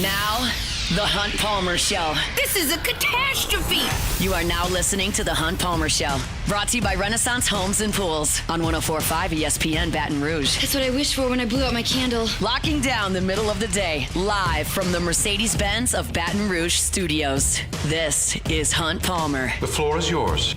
Now, The Hunt Palmer Show. This is a catastrophe. You are now listening to The Hunt Palmer Show. Brought to you by Renaissance Homes and Pools on 104.5 ESPN Baton Rouge. That's what I wished for when I blew out my candle. Locking down the middle of the day, live from the Mercedes-Benz of Baton Rouge studios. This is Hunt Palmer. The floor is yours.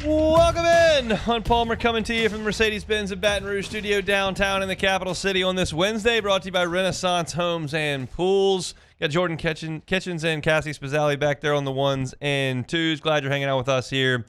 Welcome in. Hunt Palmer coming to you from the Mercedes-Benz of Baton Rouge studio downtown in the capital city on this Wednesday. Brought to you by Renaissance Homes and Pools. Got Jordan Kitchens and Cassie Spazzali back there on the ones and twos. Glad you're hanging out with us here.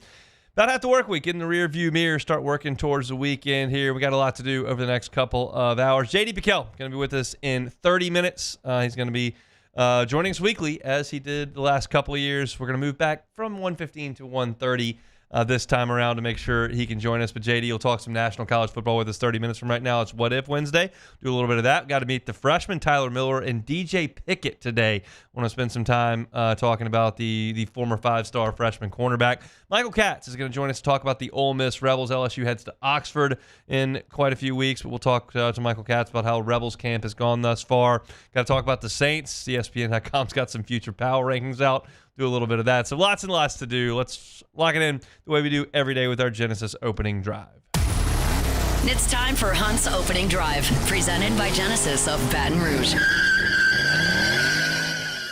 About half the work week in the rear view mirror. Start working towards the weekend here. We got a lot to do over the next couple of hours. JD Pickell going to be with us in 30 minutes. He's going to be joining us weekly as he did the last couple of years. We're going to move back from 1:15 to 1:30. This time around to make sure he can join us. But JD will talk some national college football with us 30 minutes from right now. It's What If Wednesday. Do a little bit of that. Got to meet the freshmen, Tyler Miller and DJ Pickett today. Want to spend some time talking about the former five-star freshman cornerback. Michael Katz is going to join us to talk about the Ole Miss Rebels. LSU heads to Oxford in quite a few weeks, but we'll talk to Michael Katz about how Rebels camp has gone thus far. Got to talk about the Saints. ESPN.com's got some future power rankings out. Do a little bit of that. So lots and lots to do. Let's lock it in the way we do every day with our Genesis opening drive. It's time for Hunt's opening drive, presented by Genesis of Baton Rouge.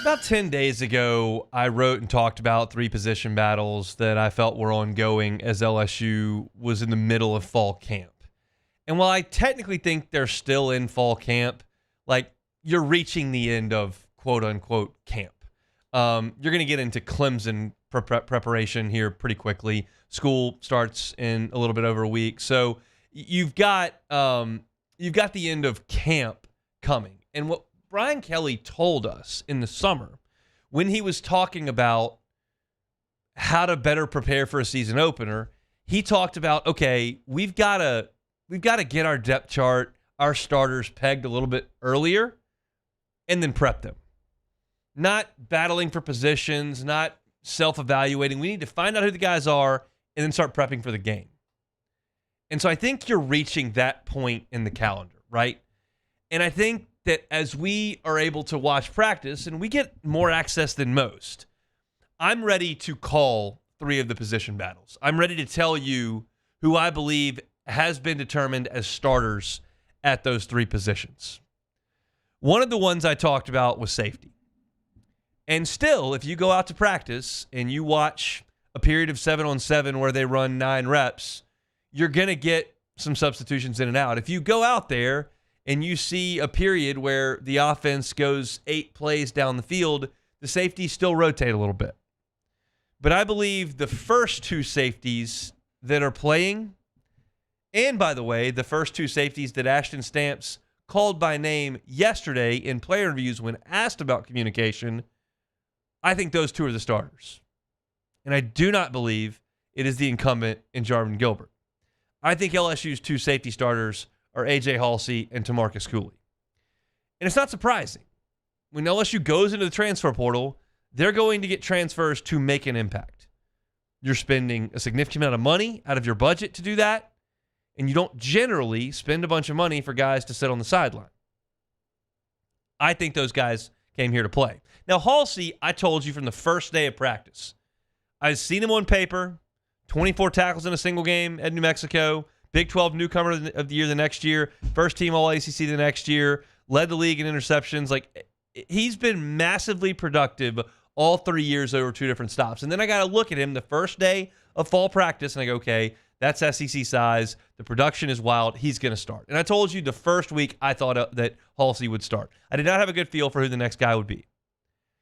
About 10 days ago, I wrote and talked about three position battles that I felt were ongoing as LSU was in the middle of fall camp. And while I technically think they're still in fall camp, like, you're reaching the end of quote-unquote camp. You're going to get into Clemson preparation here pretty quickly. School starts in a little bit over a week. So you've got the end of camp coming. And what Brian Kelly told us in the summer when he was talking about how to better prepare for a season opener, he talked about, okay, we've got to get our depth chart, our starters pegged a little bit earlier and then prep them. Not battling for positions, not self-evaluating. We need to find out who the guys are and then start prepping for the game. And so I think you're reaching that point in the calendar, right? And I think that as we are able to watch practice, and we get more access than most, I'm ready to call three of the position battles. I'm ready to tell you who I believe has been determined as starters at those three positions. One of the ones I talked about was safety. And still, if you go out to practice and you watch a period of 7-on-7 where they run 9 reps, you're going to get some substitutions in and out. If you go out there and you see a period where the offense goes 8 plays down the field, the safeties still rotate a little bit. But I believe the first 2 safeties that are playing, and by the way, the first 2 safeties that Ashton Stamps called by name yesterday in player reviews when asked about communication, I think those 2 are the starters. And I do not believe it is the incumbent in Jarvin Gilbert. I think LSU's 2 safety starters are A.J. Halsey and Tamarcus Cooley. And it's not surprising. When LSU goes into the transfer portal, they're going to get transfers to make an impact. You're spending a significant amount of money out of your budget to do that, and you don't generally spend a bunch of money for guys to sit on the sideline. I think those guys came here to play. Now, Halsey, I told you from the first day of practice, I've seen him on paper, 24 tackles in a single game at New Mexico, Big 12 newcomer of the year the next year, first team All-ACC the next year, led the league in interceptions. Like, he's been massively productive all 3 years over 2 different stops. And then I got to look at him the first day of fall practice, and I go, okay, that's SEC size. The production is wild. He's going to start. And I told you the first week I thought that Halsey would start. I did not have a good feel for who the next guy would be.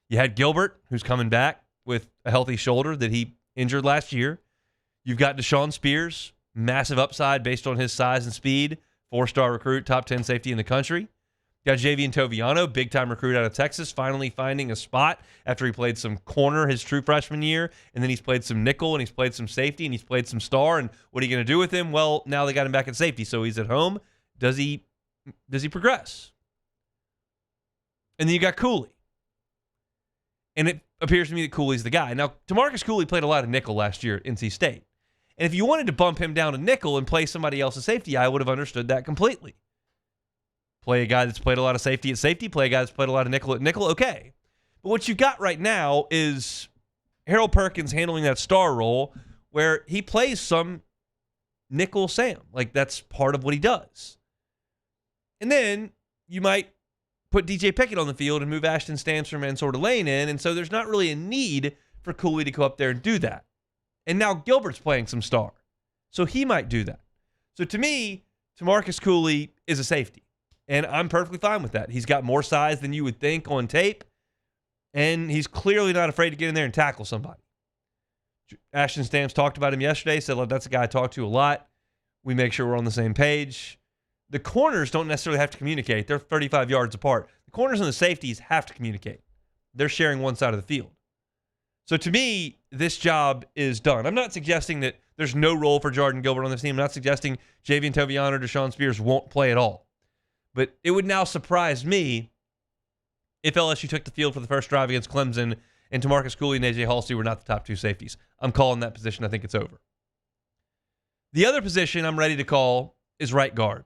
You had Gilbert, who's coming back with a healthy shoulder that he injured last year. You've got Deshaun Spears, massive upside based on his size and speed, 4-star recruit, top 10 safety in the country. You got Javian Toviano, big-time recruit out of Texas, finally finding a spot after he played some corner his true freshman year, and then he's played some nickel, and he's played some safety, and he's played some star, and what are you going to do with him? Well, now they got him back at safety, so he's at home. Does he progress? And then you got Cooley. And it appears to me that Cooley's the guy. Now, Tamarcus Cooley played a lot of nickel last year at NC State. And if you wanted to bump him down to nickel and play somebody else's safety, I would have understood that completely. Play a guy that's played a lot of safety at safety. Play a guy that's played a lot of nickel at nickel. Okay. But what you got right now is Harold Perkins handling that star role where he plays some nickel Sam. Like, that's part of what he does. And then you might put DJ Pickett on the field and move Ashton Stamps from Mansour Lane in, and so there's not really a need for Cooley to go up there and do that. And now Gilbert's playing some star, so he might do that. So to me, Tamarcus Cooley is a safety, and I'm perfectly fine with that. He's got more size than you would think on tape, and he's clearly not afraid to get in there and tackle somebody. Ashton Stamps talked about him yesterday, said, look, that's a guy I talk to a lot. We make sure we're on the same page. The corners don't necessarily have to communicate. They're 35 yards apart. The corners and the safeties have to communicate. They're sharing one side of the field. So to me, this job is done. I'm not suggesting that there's no role for Jordan Gilbert on this team. I'm not suggesting Javian Toviano or Deshaun Spears won't play at all. But it would now surprise me if LSU took the field for the first drive against Clemson and Tamarcus Cooley and A.J. Halsey were not the top two safeties. I'm calling that position. I think it's over. The other position I'm ready to call is right guard.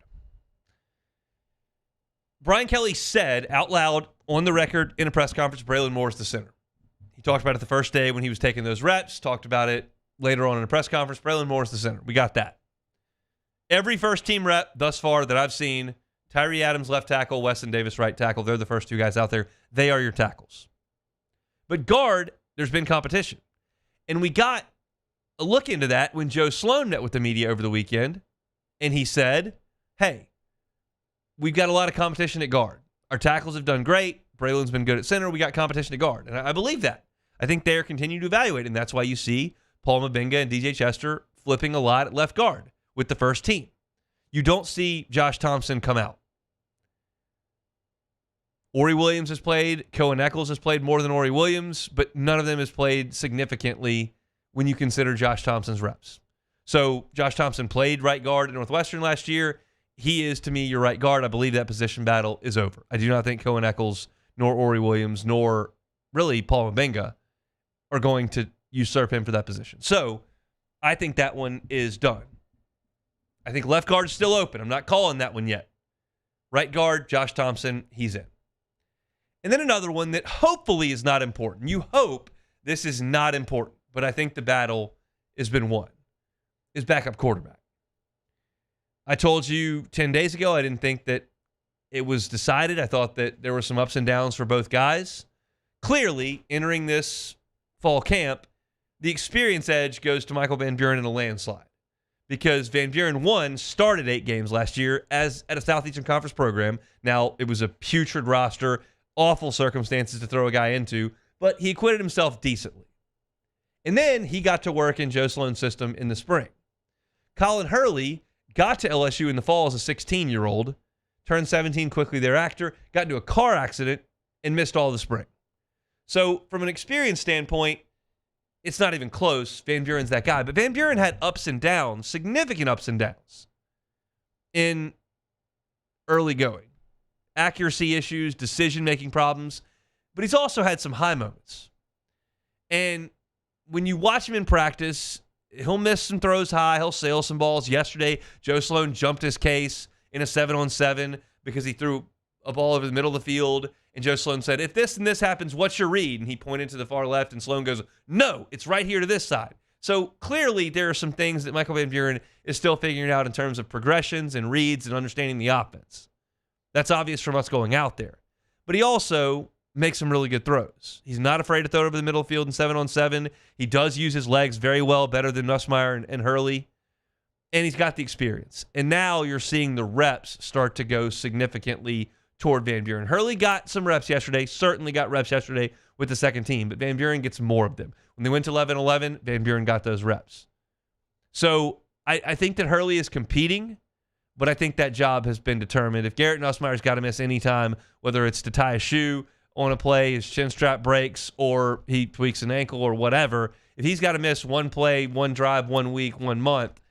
Brian Kelly said out loud on the record in a press conference, Braylon Moore is the center. He talked about it the first day when he was taking those reps, talked about it later on in a press conference. Braylon Moore is the center. We got that. Every first team rep thus far that I've seen, Tyree Adams left tackle, Weston Davis right tackle, they're the first two guys out there. They are your tackles. But guard, there's been competition. And we got a look into that when Joe Sloan met with the media over the weekend, and he said, hey, we've got a lot of competition at guard. Our tackles have done great. Braylon's been good at center. We got competition at guard. And I believe that. I think they are continuing to evaluate, and that's why you see Paul Mabinga and DJ Chester flipping a lot at left guard with the first team. You don't see Josh Thompson come out. Ori Williams has played. Cohen Eccles has played more than Ori Williams, but none of them has played significantly when you consider Josh Thompson's reps. So Josh Thompson played right guard at Northwestern last year. He is, to me, your right guard. I believe that position battle is over. I do not think Cohen Eccles, nor Ori Williams, nor really Paul Mabinga are going to usurp him for that position. So I think that one is done. I think left guard is still open. I'm not calling that one yet. Right guard, Josh Thompson, he's in. And then another one that hopefully is not important. You hope this is not important, but I think the battle has been won, is backup quarterback. I told you 10 days ago I didn't think that it was decided. I thought that there were some ups and downs for both guys. Clearly, entering this fall camp, the experience edge goes to Michael Van Buren in a landslide because Van Buren, one, started 8 games last year as at a Southeastern Conference program. Now, it was a putrid roster, awful circumstances to throw a guy into, but he acquitted himself decently. And then he got to work in Joe Sloan's system in the spring. Colin Hurley got to LSU in the fall as a 16-year-old, turned 17 quickly thereafter, got into a car accident, and missed all the spring. So from an experience standpoint, it's not even close. Van Buren's that guy. But Van Buren had ups and downs, significant ups and downs in early going. Accuracy issues, decision-making problems. But he's also had some high moments. And when you watch him in practice, he'll miss some throws high. He'll sail some balls. Yesterday, Joe Sloan jumped his case in a 7-on-7 because he threw a ball over the middle of the field. And Joe Sloan said, if this and this happens, what's your read? And he pointed to the far left, and Sloan goes, no, it's right here to this side. So clearly there are some things that Michael Van Buren is still figuring out in terms of progressions and reads and understanding the offense. That's obvious from us going out there. But he also makes some really good throws. He's not afraid to throw it over the middle of the field in 7-on-7. He does use his legs very well, better than Nussmeier and Hurley. And he's got the experience. And now you're seeing the reps start to go significantly toward Van Buren. Hurley got some reps yesterday, certainly got reps yesterday with the second team, but Van Buren gets more of them. When they went to 11-11, Van Buren got those reps. So I think that Hurley is competing, but I think that job has been determined. If Garrett Nussmeier's got to miss any time, whether it's to tie a shoe on a play, his chin strap breaks, or he tweaks an ankle or whatever, if he's got to miss one play, one drive, 1 week, 1 month,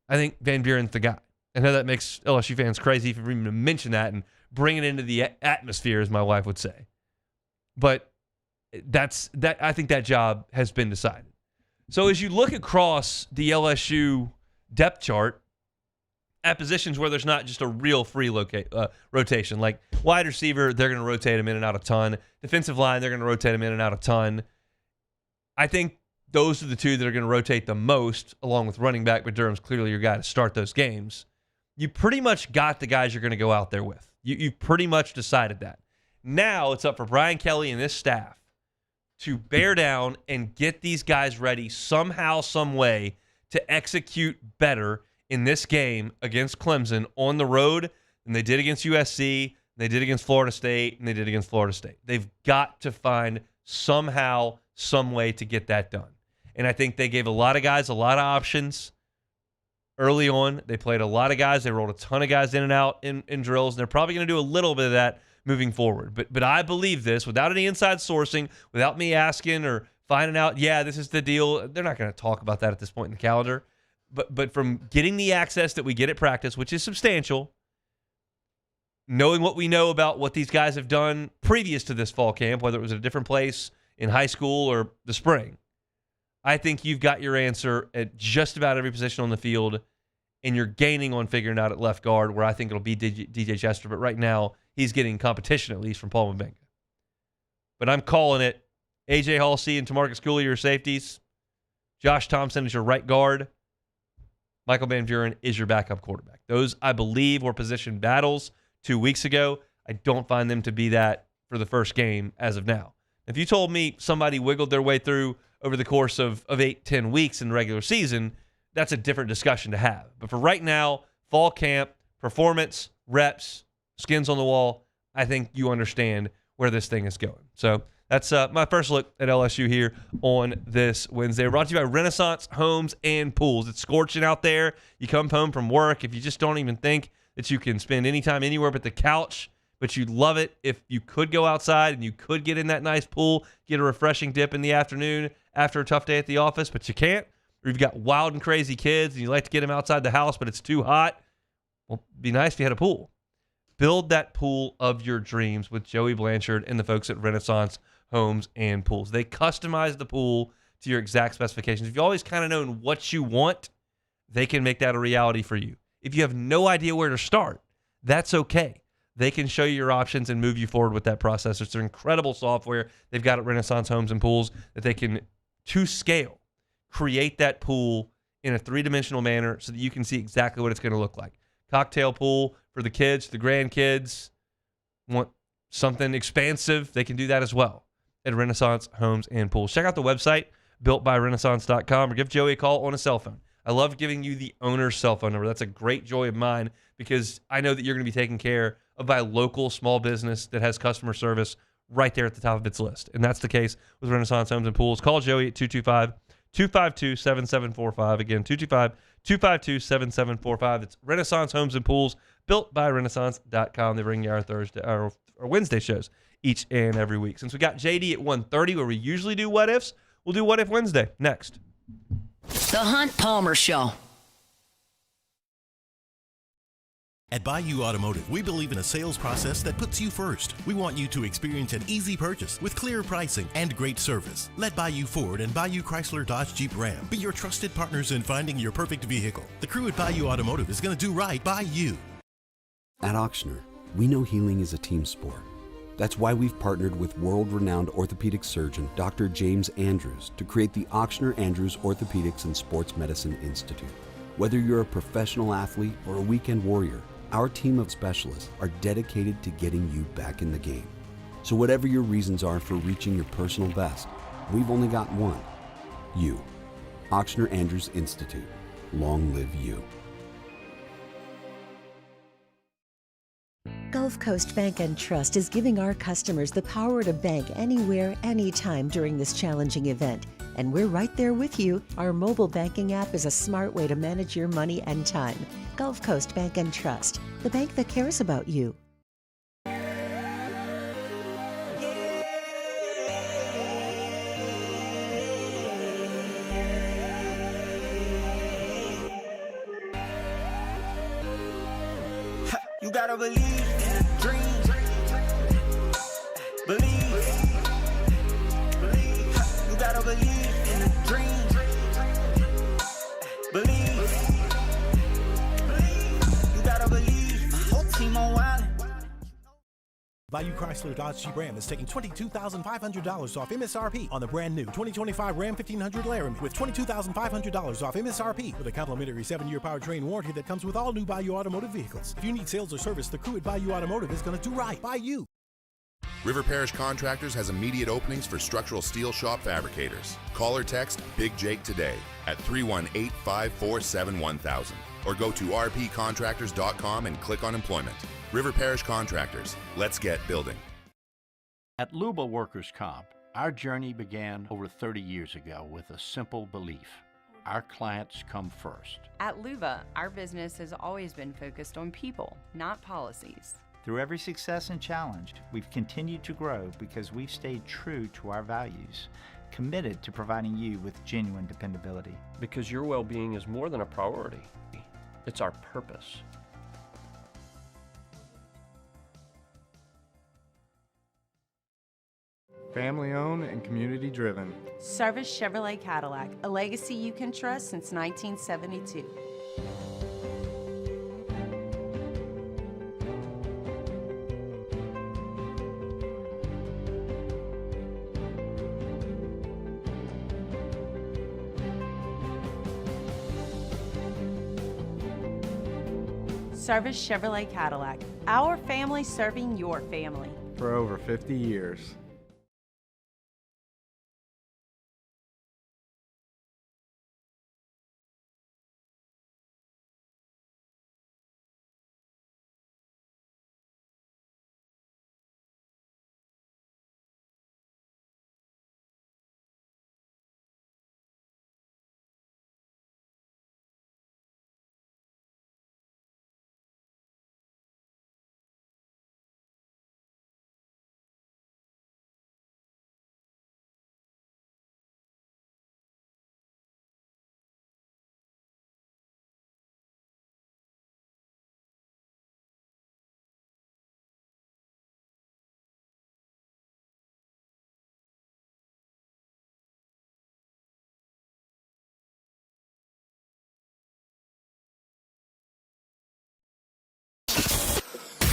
I think Van Buren's the guy. I know that makes LSU fans crazy for even to mention that and bring it into the atmosphere, as my wife would say. But I think that job has been decided. So as you look across the LSU depth chart, at positions where there's not just a real free rotation. Like wide receiver, they're going to rotate him in and out a ton. Defensive line, they're going to rotate him in and out a ton. I think those are the two that are going to rotate the most, along with running back, but Durham's clearly your guy to start those games. You pretty much got the guys you're going to go out there with. You've pretty much decided that. Now it's up for Brian Kelly and this staff to bear down and get these guys ready somehow, some way to execute better in this game against Clemson on the road than they did against USC, they did against Florida State, and they did against Florida State. They've got to find somehow, some way to get that done. And I think they gave a lot of guys a lot of options early on. They played a lot of guys. They rolled a ton of guys in and out in drills, and they're probably going to do a little bit of that moving forward. But I believe this without any inside sourcing, without me asking or finding out, yeah, this is the deal. They're not going to talk about that at this point in the calendar. But from getting the access that we get at practice, which is substantial, knowing what we know about what these guys have done previous to this fall camp, whether it was at a different place in high school or the spring, I think you've got your answer at just about every position on the field, and you're gaining on figuring out at left guard, where I think it'll be DJ Chester. But right now, he's getting competition, at least, from Paul Mabenga. But I'm calling it A.J. Halsey and Tamarcus Cooley, your safeties. Josh Thompson is your right guard. Michael Van Buren is your backup quarterback. Those, I believe, were position battles 2 weeks ago. I don't find them to be that for the first game as of now. If you told me somebody wiggled their way through over the course of 8-10 weeks in the regular season, that's a different discussion to have. But for right now, fall camp, performance, reps, skins on the wall, I think you understand where this thing is going. So that's my first look at LSU here on this Wednesday. Brought to you by Renaissance Homes and Pools. It's scorching out there. You come home from work. If you just don't even think that you can spend any time anywhere but the couch, but you'd love it if you could go outside and you could get in that nice pool, get a refreshing dip in the afternoon after a tough day at the office, but you can't, or you've got wild and crazy kids and you like to get them outside the house, but it's too hot, well, it'd be nice if you had a pool. Build that pool of your dreams with Joey Blanchard and the folks at Renaissance Homes and Pools. They customize the pool to your exact specifications. If you've always kind of known what you want, they can make that a reality for you. If you have no idea where to start, that's okay. They can show you your options and move you forward with that process. It's an incredible software they've got at Renaissance Homes and Pools that they can, to scale, create that pool in a three-dimensional manner so that you can see exactly what it's going to look like. Cocktail pool for the kids, the grandkids. Want something expansive? They can do that as well at Renaissance Homes and Pools. Check out the website, builtbyrenaissance.com, or give Joey a call on a cell phone. I love giving you the owner's cell phone number. That's a great joy of mine because I know that you're going to be taken care of by a local small business that has customer service right there at the top of its list. And that's the case with Renaissance Homes and Pools. Call Joey at 225-252-7745. Again, 225-252-7745. It's Renaissance Homes and Pools, built by Renaissance.com. They bring you our Thursday or Wednesday shows each and every week. Since we got JD at 1:30, where we usually do what ifs, we'll do What If Wednesday next. The Hunt Palmer Show. At Bayou Automotive, we believe in a sales process that puts you first. We want you to experience an easy purchase with clear pricing and great service. Let Bayou Ford and Bayou Chrysler Dodge Jeep Ram be your trusted partners in finding your perfect vehicle. The crew at Bayou Automotive is going to do right by you. At Auctioner, we know healing is a team sport. That's why we've partnered with world-renowned orthopedic surgeon Dr. James Andrews to create the Auctioner Andrews Orthopedics and Sports Medicine Institute. Whether you're a professional athlete or a weekend warrior, our team of specialists are dedicated to getting you back in the game. So whatever your reasons are for reaching your personal best, we've only got one. You. Auctioner Andrews Institute. Long live you. Gulf Coast Bank and Trust is giving our customers the power to bank anywhere, anytime during this challenging event. And we're right there with you. Our mobile banking app is a smart way to manage your money and time. Gulf Coast Bank and Trust, the bank that cares about you. You gotta believe in a dream. Believe. You gotta believe in a dream. Believe. Bayou Chrysler Dodge Jeep Ram is taking $22,500 off MSRP on the brand new 2025 Ram 1500 Laramie with $22,500 off MSRP with a complimentary 7-year powertrain warranty that comes with all new Bayou Automotive vehicles. If you need sales or service, the crew at Bayou Automotive is going to do right by you. River Parish Contractors has immediate openings for structural steel shop fabricators. Call or text Big Jake today at 318-547-1000 or go to rpcontractors.com and click on employment. River Parish Contractors. Let's get building. At Luba Workers' Comp, our journey began over 30 years ago with a simple belief. Our clients come first. At Luba, our business has always been focused on people, not policies. Through every success and challenge, we've continued to grow because we've stayed true to our values, committed to providing you with genuine dependability. Because your well-being is more than a priority. It's our purpose. Family owned and community driven. Service Chevrolet Cadillac, a legacy you can trust since 1972. Service Chevrolet Cadillac, our family serving your family. For over 50 years.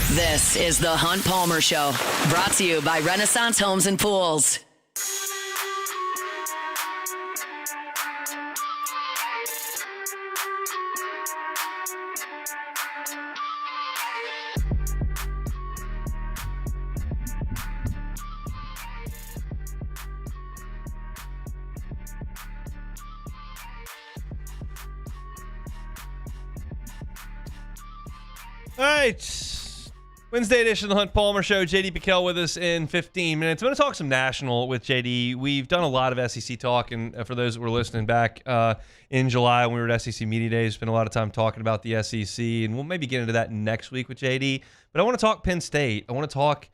This is the Hunt Palmer Show, brought to you by Renaissance Homes and Pools. All right. Wednesday edition of the Hunt Palmer Show. JD Pickell with us in 15 minutes. I'm going to talk some national with JD. We've done a lot of SEC talk, and for those that were listening back in July when we were at SEC Media Days, spent a lot of time talking about the SEC, and we'll maybe get into that next week with JD. But I want to talk Penn State. I want to talk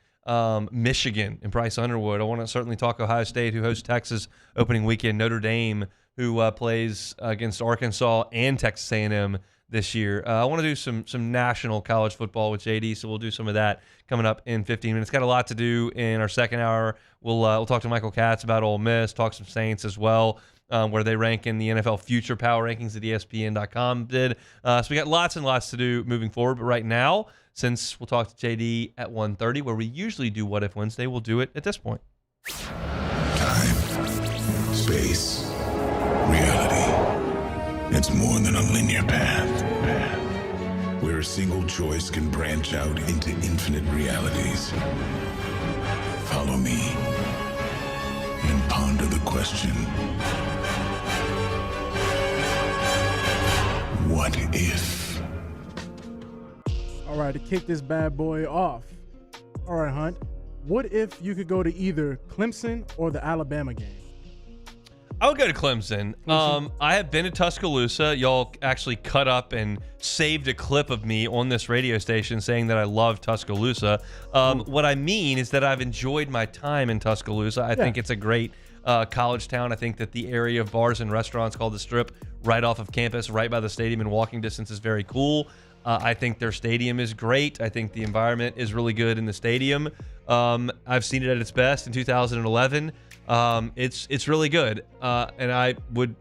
Michigan and Bryce Underwood. I want to certainly talk Ohio State, who hosts Texas opening weekend, Notre Dame, who plays against Arkansas and Texas A&M this year. I want to do some national college football with JD, so we'll do some of that coming up in 15 minutes. Got a lot to do in our second hour. We'll talk to Michael Katz about Ole Miss, talk some Saints as well, where they rank in the NFL Future Power Rankings that ESPN.com did. So we got lots and lots to do moving forward. But right now, since we'll talk to JD at 1:30, where we usually do What If Wednesday, we'll do it at this point. Time, space, reality. It's more than a linear path. Where a single choice can branch out into infinite realities. Follow me and ponder the question, what if? All right, to kick this bad boy off. All right, Hunt, what if you could go to either Clemson or the Alabama game? I would go to Clemson. I have been to Tuscaloosa. Y'all actually cut up and saved a clip of me on this radio station saying that I love Tuscaloosa. What I mean is that I've enjoyed my time in Tuscaloosa. I think it's a great college town. I think that the area of bars and restaurants called the Strip right off of campus, right by the stadium in walking distance is very cool. I think their stadium is great. I think the environment is really good in the stadium. I've seen it at its best in 2011. It's really good, and I would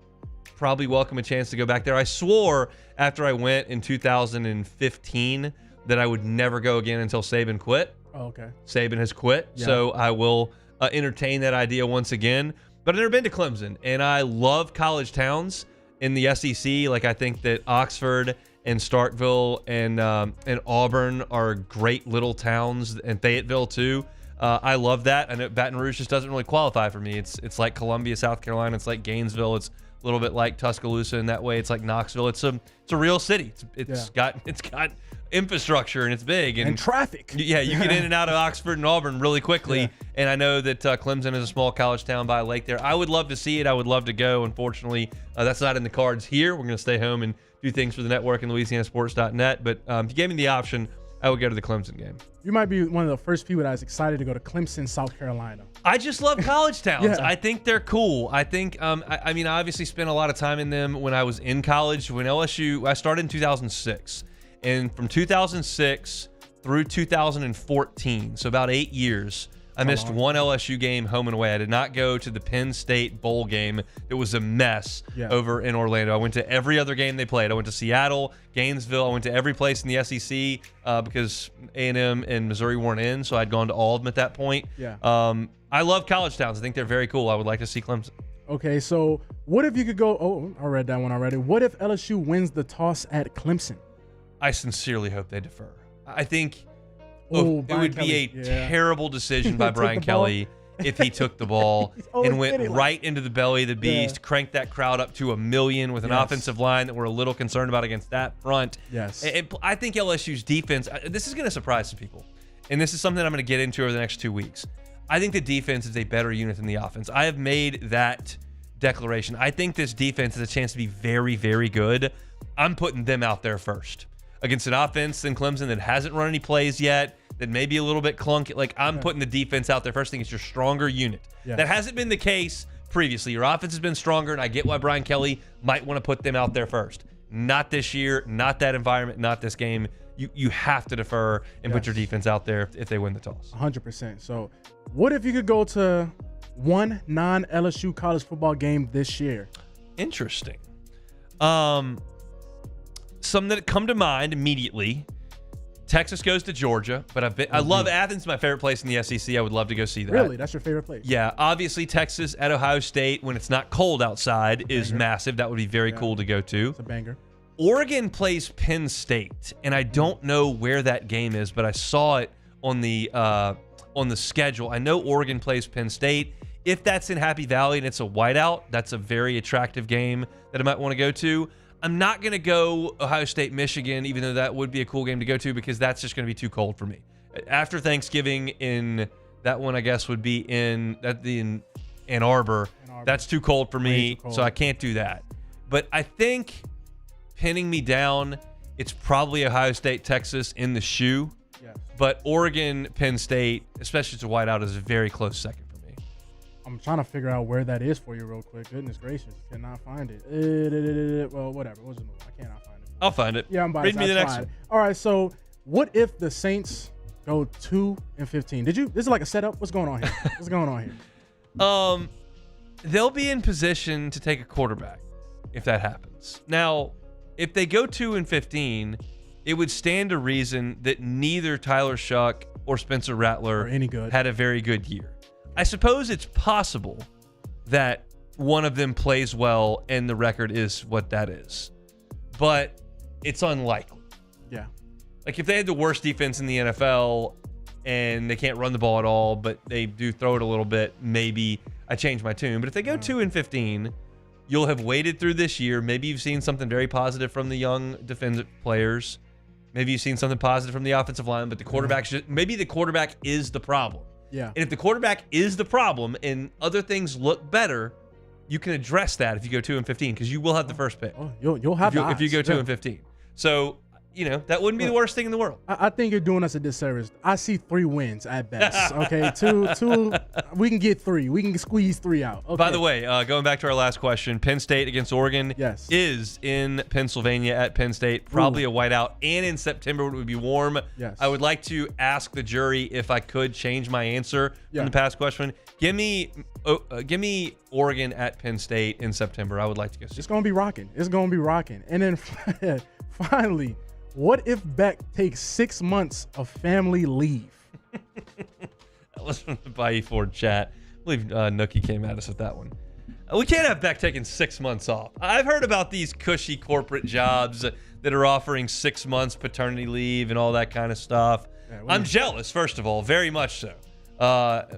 probably welcome a chance to go back there. I swore after I went in 2015 that I would never go again until Saban quit, Oh, okay. Saban has quit, so I will entertain that idea once again. But I've never been to Clemson, and I love college towns in the SEC. Like, I think that Oxford and Starkville and Auburn are great little towns, and Fayetteville too. I love that. I know Baton Rouge just doesn't really qualify for me. It's like Columbia, South Carolina. It's like Gainesville. It's a little bit like Tuscaloosa in that way. It's like Knoxville. It's a real city. It's got infrastructure, and it's big and traffic. Yeah, you get in and out of Oxford and Auburn really quickly. And I know that Clemson is a small college town by a lake there. I would love to see it. I would love to go. Unfortunately, that's not in the cards here. We're going to stay home and do things for the network and LouisianaSports.net. But if you gave me the option, I would go to the Clemson game. You might be one of the first people that was excited to go to Clemson, South Carolina. I just love college towns. I think they're cool. I think, I mean, I obviously spent a lot of time in them when I was in college. When LSU, I started in 2006. And from 2006 through 2014, so about 8 years, I missed one LSU game home and away. I did not go to the Penn State Bowl game. It was a mess over in Orlando. I went to every other game they played. I went to Seattle, Gainesville. I went to every place in the SEC because A&M and Missouri weren't in, so I'd gone to all of them at that point. I love college towns. I think they're very cool. I would like to see Clemson. Okay, so what if you could go – oh, I read that one already. What if LSU wins the toss at Clemson? I sincerely hope they defer. I think – it would be a terrible decision by Brian Kelly if he took the ball and went right into the belly of the beast, cranked that crowd up to 1 million with an offensive line that we're a little concerned about against that front. And I think LSU's defense, this is going to surprise some people, and this is something I'm going to get into over the next 2 weeks. I think the defense is a better unit than the offense. I have made that declaration. I think this defense has a chance to be very, very good. I'm putting them out there first against an offense in Clemson that hasn't run any plays yet, that may be a little bit clunky. Like, I'm putting the defense out there first. I think it's your stronger unit. That hasn't been the case previously. Your offense has been stronger, and I get why Brian Kelly might want to put them out there first. Not this year, not that environment, not this game. You have to defer and put your defense out there if they win the toss. 100%. So what if you could go to one non-LSU college football game this year? Interesting. Some that come to mind immediately. Texas goes to Georgia, but I love Athens. My favorite place in the SEC. I would love to go see that. Really? That's your favorite place? Yeah. Obviously, Texas at Ohio State when it's not cold outside is massive. That would be very cool to go to. It's a banger. Oregon plays Penn State, and I don't know where that game is, but I saw it on the schedule. I know Oregon plays Penn State. If that's in Happy Valley and it's a whiteout, that's a very attractive game that I might want to go to. I'm not going to go Ohio State, Michigan, even though that would be a cool game to go to because that's just going to be too cold for me. After Thanksgiving in that one, I guess, would be in Ann Arbor. That's too cold for me, so I can't do that. But I think pinning me down, it's probably Ohio State, Texas in the shoe. But Oregon, Penn State, especially to whiteout, is a very close second. I'm trying to figure out where that is for you real quick. Goodness gracious. Cannot find it. Well, whatever. What's the move? I cannot find it. I'll find it. Yeah, I'm by Read me the next one. All right, so what if the Saints go 2-15? This is like a setup? What's going on here? What's going on here? They'll be in position to take a quarterback if that happens. Now, if they go 2-15, it would stand to reason that neither Tyler Shuck or Spencer Rattler had a very good year. I suppose it's possible that one of them plays well and the record is what that is. But it's unlikely. Yeah. Like if they had the worst defense in the NFL and they can't run the ball at all, but they do throw it a little bit, maybe I change my tune. But if they go 2-15, you'll have waited through this year. Maybe you've seen something very positive from the young defensive players. Maybe you've seen something positive from the offensive line, but the quarterback maybe the quarterback is the problem. Yeah. And if the quarterback is the problem and other things look better, you can address that if you go 2-15 because you will have the first pick. Oh, you'll have if you go 2-15. So, that wouldn't be the worst thing in the world. I think you're doing us a disservice. I see 3 wins at best. Okay, two. We can get 3. We can squeeze 3 out. Okay. By the way, going back to our last question, Penn State against Oregon is in Pennsylvania at Penn State. Probably a whiteout, and in September when it would be warm. Yes. I would like to ask the jury if I could change my answer from the past question. Give me Oregon at Penn State in September. I would like to go see. It's gonna be rocking. And then finally, what if Beck takes 6 months of family leave? That was from the Bayou Ford chat. I believe Nookie came at us with that one. We can't have Beck taking 6 months off. I've heard about these cushy corporate jobs that are offering 6 months paternity leave and all that kind of stuff. Yeah, I'm jealous, first of all, very much so.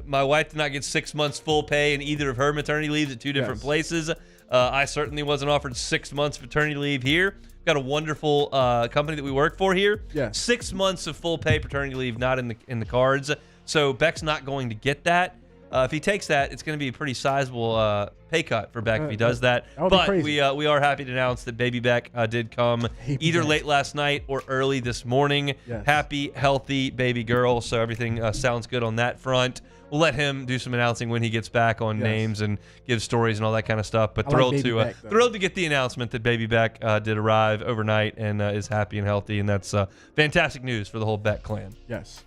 My wife did not get 6 months full pay in either of her maternity leaves at two different places. I certainly wasn't offered 6 months paternity leave here. Got a wonderful company that we work for here. Yeah. 6 months of full pay paternity leave not in the cards. So Beck's not going to get that. If he takes that, it's going to be a pretty sizable pay cut for Beck if he does that. But we are happy to announce that baby Beck did come either late last night or early this morning. Yes. Happy, healthy baby girl. So everything sounds good on that front. We'll let him do some announcing when he gets back on names and give stories and all that kind of stuff. But thrilled to get the announcement that baby Beck did arrive overnight and is happy and healthy. And that's fantastic news for the whole Beck clan. Yes.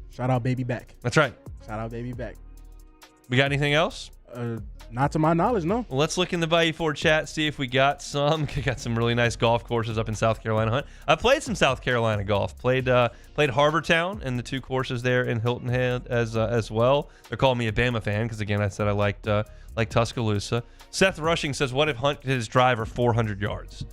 Shout out baby Beck. That's right. Shout out baby Beck. We got anything else? Not to my knowledge, no. Well, let's look in the Bayou Ford chat, see if we got some. We got some really nice golf courses up in South Carolina. Hunt. I played some South Carolina golf. Played Harbortown and the two courses there in Hilton Head as well. They're calling me a Bama fan because, again, I said I liked Tuscaloosa. Seth Rushing says, what if Hunt hit his driver 400 yards?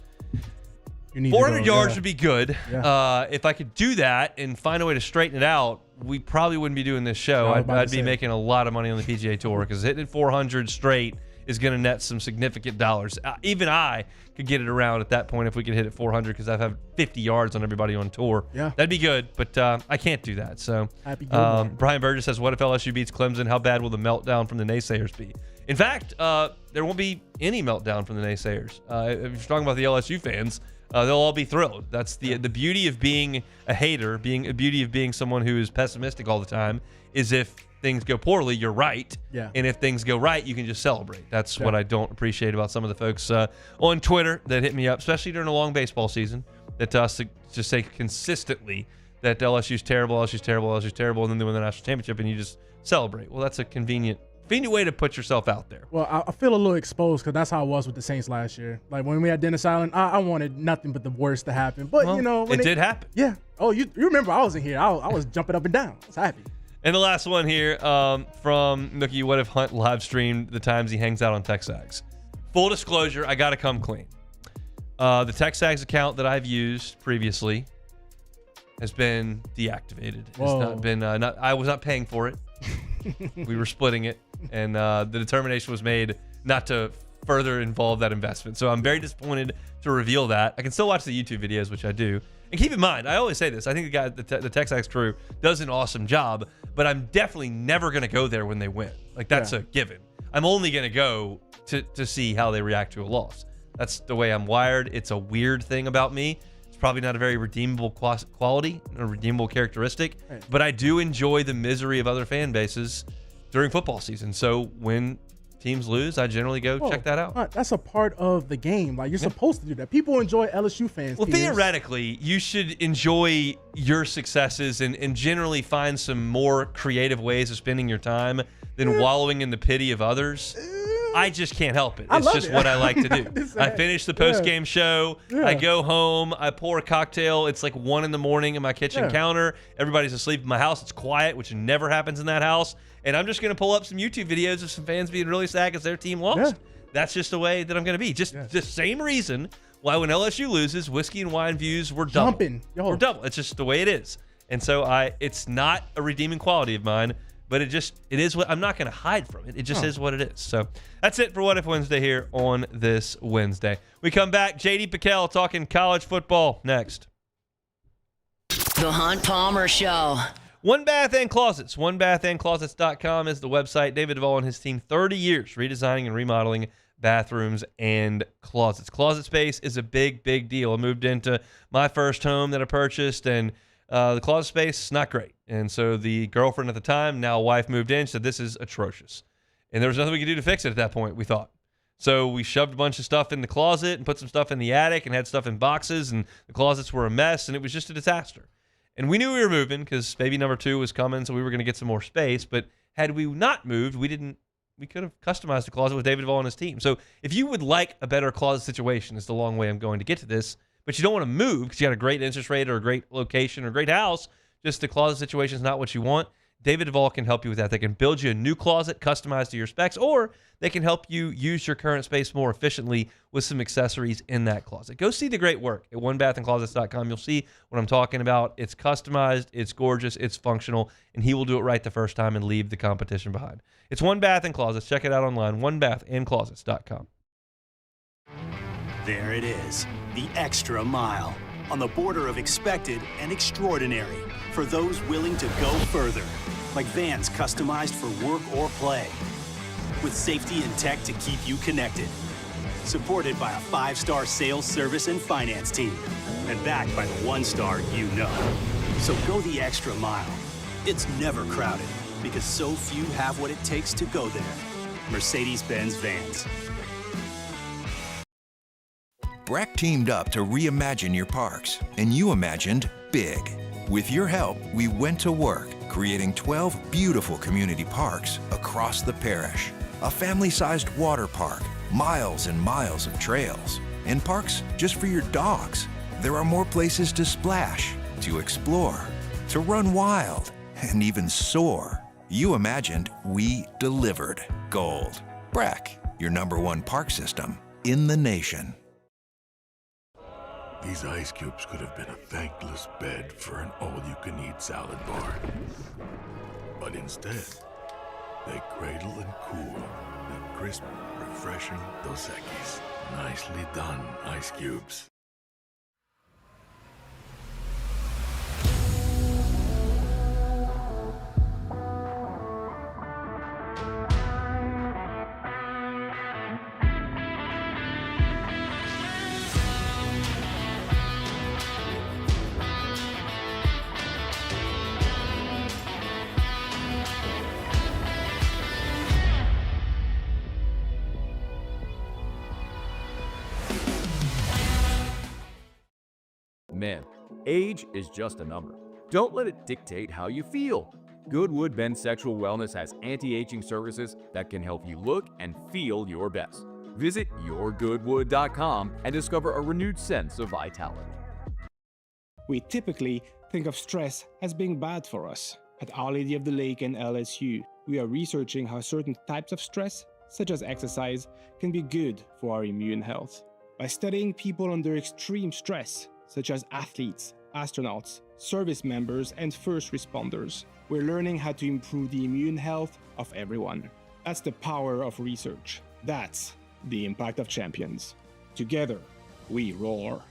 400 yards would be good. Yeah. If I could do that and find a way to straighten it out, we probably wouldn't be doing this show. I'd be making a lot of money on the PGA Tour because hitting it 400 straight is going to net some significant dollars. Even I could get it around at that point if we could hit it 400 because I've had 50 yards on everybody on tour. Yeah. That'd be good, but I can't do that. So Brian Burgess says, what if LSU beats Clemson? How bad will the meltdown from the naysayers be? In fact, there won't be any meltdown from the naysayers. If you're talking about the LSU fans, they'll all be thrilled. That's the beauty of being a hater, the beauty of being someone who is pessimistic all the time, is if things go poorly, you're right. Yeah. And if things go right, you can just celebrate. That's what I don't appreciate about some of the folks on Twitter that hit me up, especially during a long baseball season, that just say consistently that LSU's terrible, LSU's terrible, LSU's terrible, and then they win the national championship and you just celebrate. Well, that's a convenient way to put yourself out there. Well, I feel a little exposed because that's how I was with the Saints last year. Like when we had Dennis Allen, I wanted nothing but the worst to happen. But when it did happen. Yeah. Oh, you remember I wasn't here. I was jumping up and down. I was happy. And the last one here from Nookie, what if Hunt live streamed the times he hangs out on TexAgs? Full disclosure, I got to come clean. The TexAgs account that I've used previously has been deactivated. It's not been. I was not paying for it. We were splitting it, and the determination was made not to further involve that investment. So I'm very disappointed to reveal that. I can still watch the YouTube videos, which I do. And keep in mind, I always say this, I think the TexAgs crew does an awesome job, but I'm definitely never going to go there when they win. Like, that's a given. I'm only going to go to see how they react to a loss. That's the way I'm wired. It's a weird thing about me. It's probably not a very redeemable quality, a redeemable characteristic, but I do enjoy the misery of other fan bases during football season. So when teams lose, I generally go check that out. That's a part of the game. Like, you're supposed to do that. People enjoy LSU fans. Well, theoretically, you should enjoy your successes and generally find some more creative ways of spending your time than wallowing in the pity of others. I just can't help it. It's just what I like to do. I finish the post-game show. I go home. I pour a cocktail. It's like 1 a.m. in my kitchen counter. Everybody's asleep in my house. It's quiet, which never happens in that house. And I'm just going to pull up some YouTube videos of some fans being really sad because their team lost. That's just the way that I'm going to be. Just the same reason why when LSU loses, whiskey and wine views were double. We're double. It's just the way it is. And so it's not a redeeming quality of mine, but it is what I'm not going to hide from it. It just is what it is. So that's it for What If Wednesday here on this Wednesday. We come back. JD Pickell talking college football next. The Hunt Palmer Show. One Bath and Closets. OneBathAndClosets.com is the website. David Duvall and his team, 30 years redesigning and remodeling bathrooms and closets. Closet space is a big, big deal. I moved into my first home that I purchased, and the closet space, not great. And so the girlfriend at the time, now wife, moved in, said, this is atrocious. And there was nothing we could do to fix it at that point, we thought. So we shoved a bunch of stuff in the closet and put some stuff in the attic and had stuff in boxes, and the closets were a mess, and it was just a disaster. And we knew we were moving because baby number 2 was coming, so we were going to get some more space. But had we not moved, we could have customized the closet with David Duvall and his team. So if you would like a better closet situation, it's the long way I'm going to get to this, but you don't want to move because you got a great interest rate or a great location or a great house, just the closet situation is not what you want, David Duvall can help you with that. They can build you a new closet customized to your specs, or they can help you use your current space more efficiently with some accessories in that closet. Go see the great work at onebathandclosets.com. You'll see what I'm talking about. It's customized, it's gorgeous, it's functional, and he will do it right the first time and leave the competition behind. It's One Bath and Closets. Check it out online, onebathandclosets.com. There it is, the extra mile, on the border of expected and extraordinary for those willing to go further, like vans customized for work or play, with safety and tech to keep you connected, supported by a 5-star sales, service, and finance team, and backed by the 1-star you know. So go the extra mile. It's never crowded, because so few have what it takes to go there. Mercedes-Benz Vans. Breck teamed up to reimagine your parks, and you imagined big. With your help, we went to work, creating 12 beautiful community parks across the parish. A family-sized water park, miles and miles of trails, and parks just for your dogs. There are more places to splash, to explore, to run wild, and even soar. You imagined, we delivered. Gold. Breck, your #1 park system in the nation. These ice cubes could have been a thankless bed for an all-you-can-eat salad bar. But instead, they cradle and cool the crisp, refreshing Dos Equis. Nicely done, ice cubes. Man, age is just a number. Don't let it dictate how you feel. Goodwood Men's Sexual Wellness has anti-aging services that can help you look and feel your best. Visit yourgoodwood.com and discover a renewed sense of vitality. We typically think of stress as being bad for us. At Our Lady of the Lake and LSU, we are researching how certain types of stress, such as exercise, can be good for our immune health. By studying people under extreme stress, such as athletes, astronauts, service members, and first responders, we're learning how to improve the immune health of everyone. That's the power of research. That's the impact of champions. Together, we roar.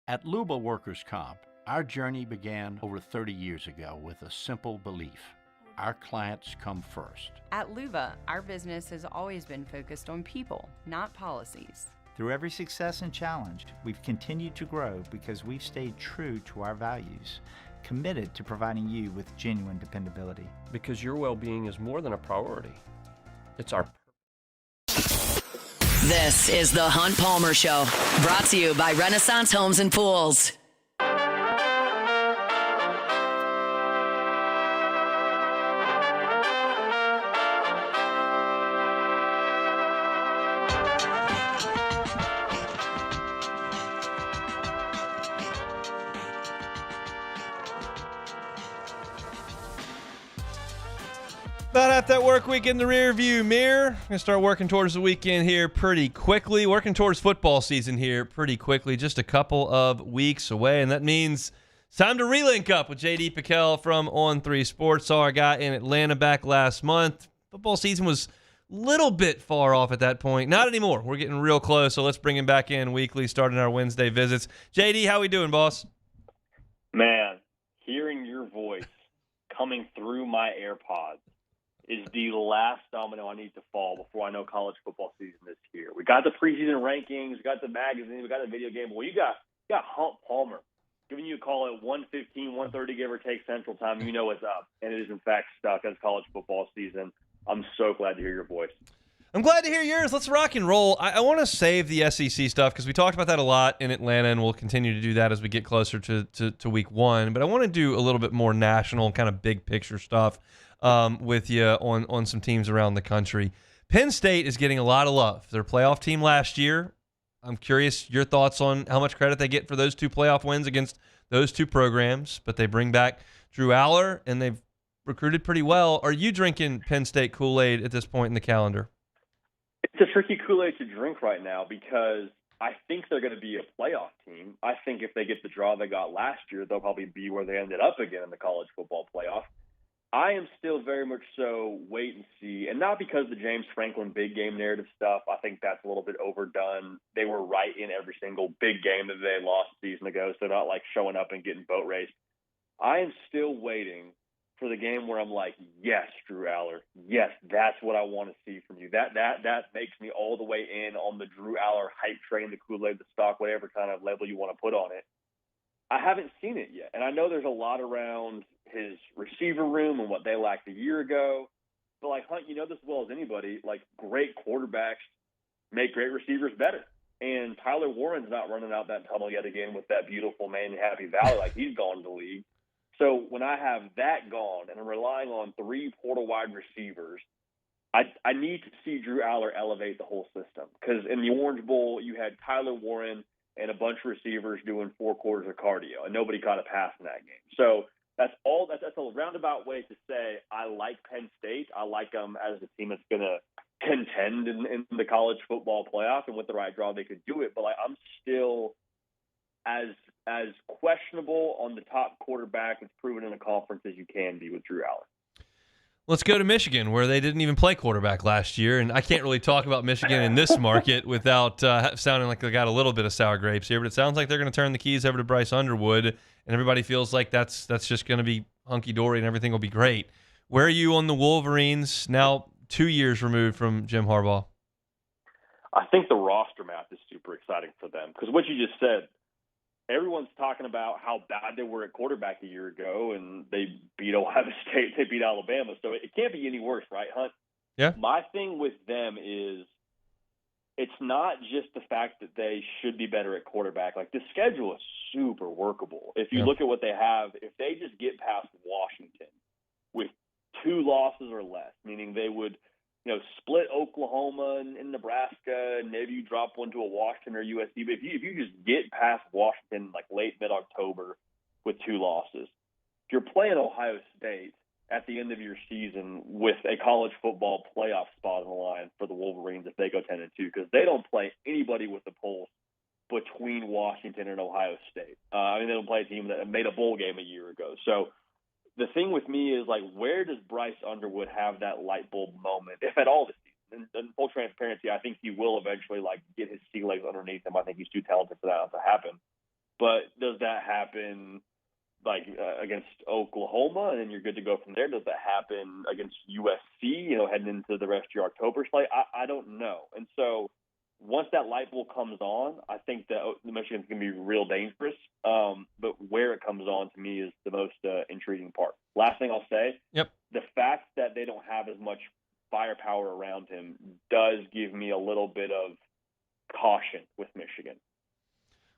At Luba Workers' Comp, our journey began over 30 years ago with a simple belief. Our clients come first. At Luba, our business has always been focused on people, not policies. Through every success and challenge, we've continued to grow because we've stayed true to our values, committed to providing you with genuine dependability. Because your well-being is more than a priority. It's our This is the Hunt Palmer Show, brought to you by Renaissance Homes and Pools. About half that work week in the rear view mirror. We're going to start working towards the weekend here pretty quickly. Working towards football season here pretty quickly. Just a couple of weeks away. And that means it's time to relink up with JD Pickell from On3 Sports. Saw our guy in Atlanta back last month. Football season was a little bit far off at that point. Not anymore. We're getting real close. So let's bring him back in weekly, starting our Wednesday visits. JD, how we doing, boss? Man, hearing your voice coming through my AirPods is the last domino I need to fall before I know college football season this year. We got the preseason rankings, we got the magazine, we got the video game. Well, you got Hunt Palmer giving you a call at 1:15, 1:30, give or take Central Time. You know what's up, and it is in fact stuck as college football season. I'm so glad to hear your voice. I'm glad to hear yours. Let's rock and roll. I want to save the SEC stuff because we talked about that a lot in Atlanta, and we'll continue to do that as we get closer to week one. But I want to do a little bit more national, kind of big picture stuff with you on some teams around the country. Penn State is getting a lot of love. Their playoff team last year. I'm curious your thoughts on how much credit they get for those two playoff wins against those two programs, but they bring back Drew Aller, and they've recruited pretty well. Are you drinking Penn State Kool-Aid at this point in the calendar? It's a tricky Kool-Aid to drink right now because I think they're going to be a playoff team. I think if they get the draw they got last year, they'll probably be where they ended up again in the college football playoff. I am still very much so wait and see, and not because the James Franklin big game narrative stuff. I think that's a little bit overdone. They were right in every single big game that they lost a season ago, so they're not like showing up and getting boat raced. I am still waiting for the game where I'm like, yes, Drew Aller, yes, that's what I want to see from you. That makes me all the way in on the Drew Aller hype train, the Kool-Aid, the stock, whatever kind of label you want to put on it. I haven't seen it yet, and I know there's a lot around his receiver room and what they lacked a year ago. But, like, Hunt, you know this as well as anybody, like, great quarterbacks make great receivers better. And Tyler Warren's not running out that tunnel yet again with that beautiful man in Happy Valley like he's gone to the league. So when I have that gone and I'm relying on 3 portal wide receivers, I need to see Drew Aller elevate the whole system. Because in the Orange Bowl, you had Tyler Warren and a bunch of receivers doing 4 quarters of cardio, and nobody caught a pass in that game. So that's a roundabout way to say I like Penn State. I like them as a team that's going to contend in the college football playoff, and with the right draw they could do it. But I'm still as questionable on the top quarterback that's proven in a conference as you can be with Drew Aller. Let's go to Michigan, where they didn't even play quarterback last year, and I can't really talk about Michigan in this market without sounding like they got a little bit of sour grapes here, but it sounds like they're going to turn the keys over to Bryce Underwood, and everybody feels like that's just going to be hunky-dory and everything will be great. Where are you on the Wolverines now 2 years removed from Jim Harbaugh? I think the roster math is super exciting for them because what you just said, everyone's talking about how bad they were at quarterback a year ago, and they beat Ohio State, they beat Alabama, so it can't be any worse, right, Hunt? Yeah. My thing with them is it's not just the fact that they should be better at quarterback. Like, the schedule is super workable. If you look at what they have, if they just get past Washington with 2 losses or less, meaning they would – split Oklahoma and Nebraska, and maybe you drop one to a Washington or USC. But if you just get past Washington like late mid-October with 2 losses, if you're playing Ohio State at the end of your season with a college football playoff spot on the line for the Wolverines if they go 10-2, because they don't play anybody with the pulse between Washington and Ohio State. They don't play a team that made a bowl game a year ago. So the thing with me is, like, where does Bryce Underwood have that light bulb moment, if at all, this season? And full transparency, I think he will eventually, like, get his sea legs underneath him. I think he's too talented for that to happen. But does that happen, like, against Oklahoma, and then you're good to go from there? Does that happen against USC, heading into the rest of your October slate? I don't know. And so once that light bulb comes on, I think that Michigan's going to be real dangerous. But where it comes on, to me, is the most intriguing part. Last thing I'll say, the fact that they don't have as much firepower around him does give me a little bit of caution with Michigan.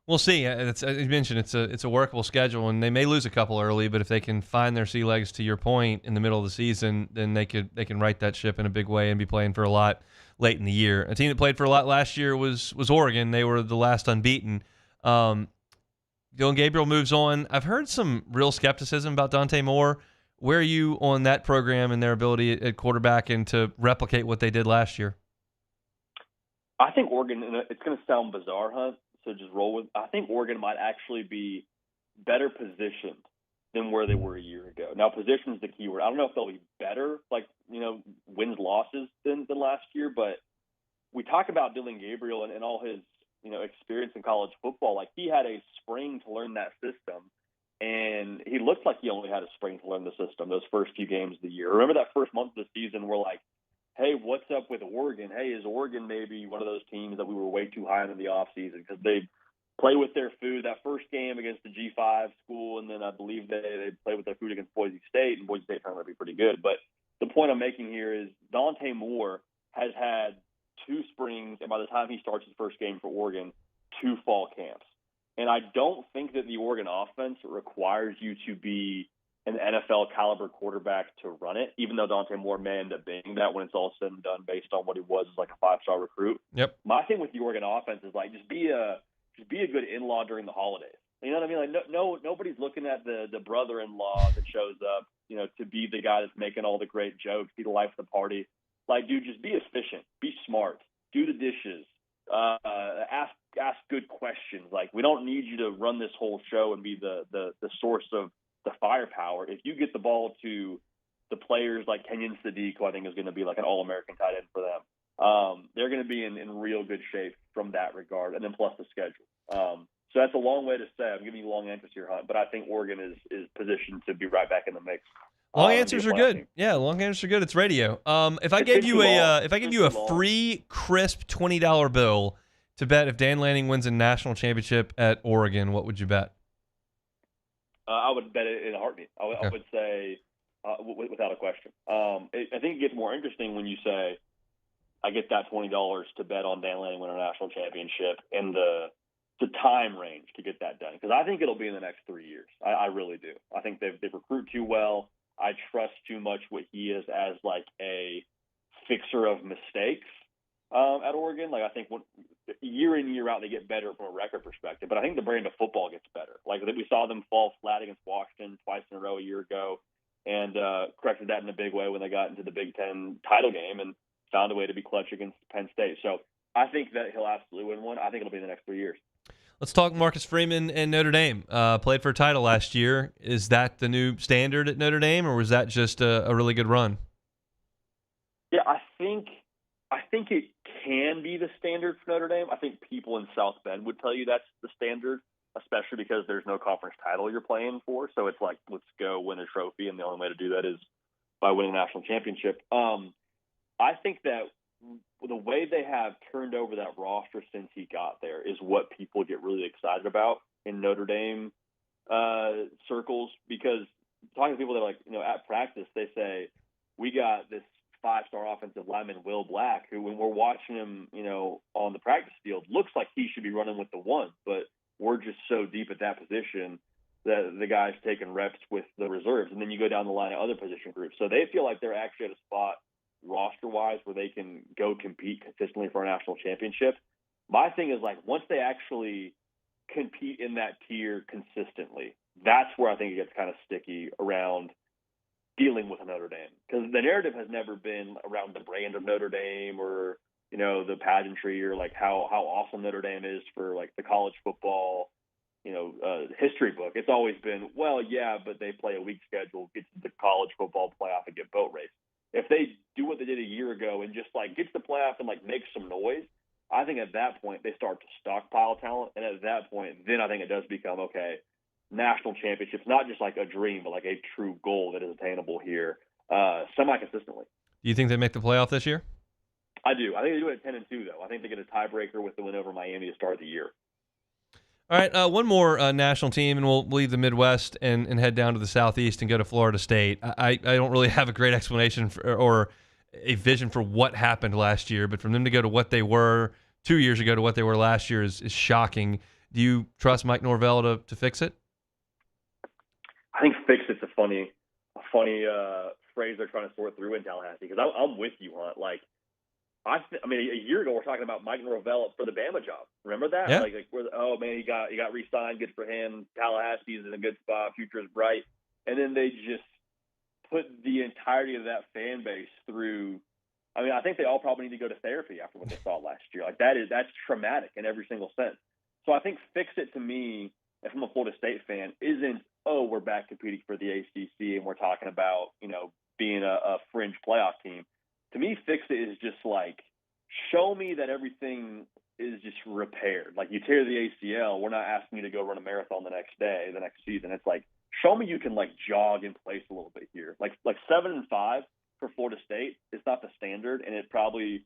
We'll see. As you mentioned, it's a workable schedule, and they may lose a couple early, but if they can find their sea legs, to your point, in the middle of the season, then they can right that ship in a big way and be playing for a lot late in the year. A team that played for a lot last year was Oregon. They were the last unbeaten. Dylan Gabriel moves on. I've heard some real skepticism about Dante Moore. Where are you on that program and their ability at quarterback and to replicate what they did last year? I think Oregon, and it's going to sound bizarre, Hunt, so just roll with. I think Oregon might actually be better positioned than where they were a year ago. Now, position is the key word. I don't know if they'll be better, like, wins, losses than last year, but we talk about Dylan Gabriel and all his, experience in college football. Like, he had a spring to learn that system, and he looked like he only had a spring to learn the system those first few games of the year. Remember that first month of the season, we're like, hey, what's up with Oregon? Hey, is Oregon maybe one of those teams that we were way too high on in the offseason because they play with their food? That first game against the G5 school, and then I believe they play with their food against Boise State, and Boise State turned out to be pretty good. But the point I'm making here is Dante Moore has had 2 springs, and by the time he starts his first game for Oregon, 2 fall camps. And I don't think that the Oregon offense requires you to be an NFL caliber quarterback to run it, even though Dante Moore may end up being that when it's all said and done based on what he was as like a 5-star recruit. Yep. My thing with the Oregon offense is, like, just be a good in-law during the holidays. You know what I mean? Like nobody's looking at the brother-in-law that shows up, to be the guy that's making all the great jokes, be the life of the party. Like, dude, just be efficient, be smart, do the dishes, ask good questions. Like, we don't need you to run this whole show and be the source of the firepower. If you get the ball to the players like Kenyon Sadiq, who I think is going to be like an All-American tight end for them, they're going to be in real good shape from that regard, and then plus the schedule. So that's a long way to say. I'm giving you long answers here, Hunt, but I think Oregon is positioned to be right back in the mix. Long answers are good. Yeah, long answers are good. It's radio. If I gave you a free, crisp $20 bill to bet if Dan Lanning wins a national championship at Oregon, what would you bet? I would bet it in a heartbeat. I would say without a question. I think it gets more interesting when you say I get that $20 to bet on Dan Lanning winning a national championship and the time range to get that done, because I think it'll be in the next 3 years. I really do. I think they recruit too well. I trust too much what he is as like a fixer of mistakes at Oregon. Like, I think year in, year out, they get better from a record perspective, but I think the brand of football gets better. Like, we saw them fall flat against Washington twice in a row a year ago, and corrected that in a big way when they got into the Big Ten title game and found a way to be clutch against Penn State. So I think that he'll absolutely win one. I think it'll be in the next 3 years. Let's talk Marcus Freeman and Notre Dame. Played for a title last year. Is that the new standard at Notre Dame, or was that just a really good run? Yeah, I think it can be the standard for Notre Dame. I think people in South Bend would tell you that's the standard, especially because there's no conference title you're playing for. So it's like, let's go win a trophy, and the only way to do that is by winning a national championship. I think that the way they have turned over that roster since he got there is what people get really excited about in Notre Dame circles, because talking to people that are like, at practice, they say, we got this 5-star offensive lineman, Will Black, who when we're watching him, on the practice field, looks like he should be running with the one, but we're just so deep at that position that the guy's taking reps with the reserves. And then you go down the line of other position groups. So they feel like they're actually at a spot roster-wise where they can go compete consistently for a national championship. My thing is, like, once they actually compete in that tier consistently, that's where I think it gets kind of sticky around dealing with Notre Dame, because the narrative has never been around the brand of Notre Dame or, the pageantry or like how awesome Notre Dame is for like the college football, history book. It's always been, well, yeah, but they play a weak schedule, get to the college football playoff and get boat raced. If they do what they did a year ago and just like get to the playoff and like make some noise, I think at that point they start to stockpile talent. And at that point, then I think it does become, okay, national championships, not just like a dream, but like a true goal that is attainable here semi-consistently. Do you think they make the playoff this year? I do. I think they do it at 10-2, though. I think they get a tiebreaker with the win over Miami to start the year. All right, one more national team, and we'll leave the Midwest and head down to the Southeast and go to Florida State. I don't really have a great explanation or a vision for what happened last year, but from them to go to what they were 2 years ago to what they were last year is shocking. Do you trust Mike Norvell to fix it? I think fix it's a funny phrase they're trying to sort through in Tallahassee, because I'm with you, Hunt. Like, I mean, a year ago we're talking about Mike Norvell for the Bama job. Remember that? Yeah. Like oh man, he got re-signed. Good for him. Tallahassee's in a good spot. Future is bright. And then they just put the entirety of that fan base through. I mean, I think they all probably need to go to therapy after what they saw last year. Like, that's traumatic in every single sense. So I think fix it to me, if I'm a Florida State fan, isn't, oh, we're back competing for the ACC and we're talking about, being a fringe playoff team. To me, fix it is just like, show me that everything is just repaired. Like, you tear the ACL, we're not asking you to go run a marathon the next day, the next season. It's like, show me you can like jog in place a little bit here. Like 7-5 for Florida State is not the standard, and it probably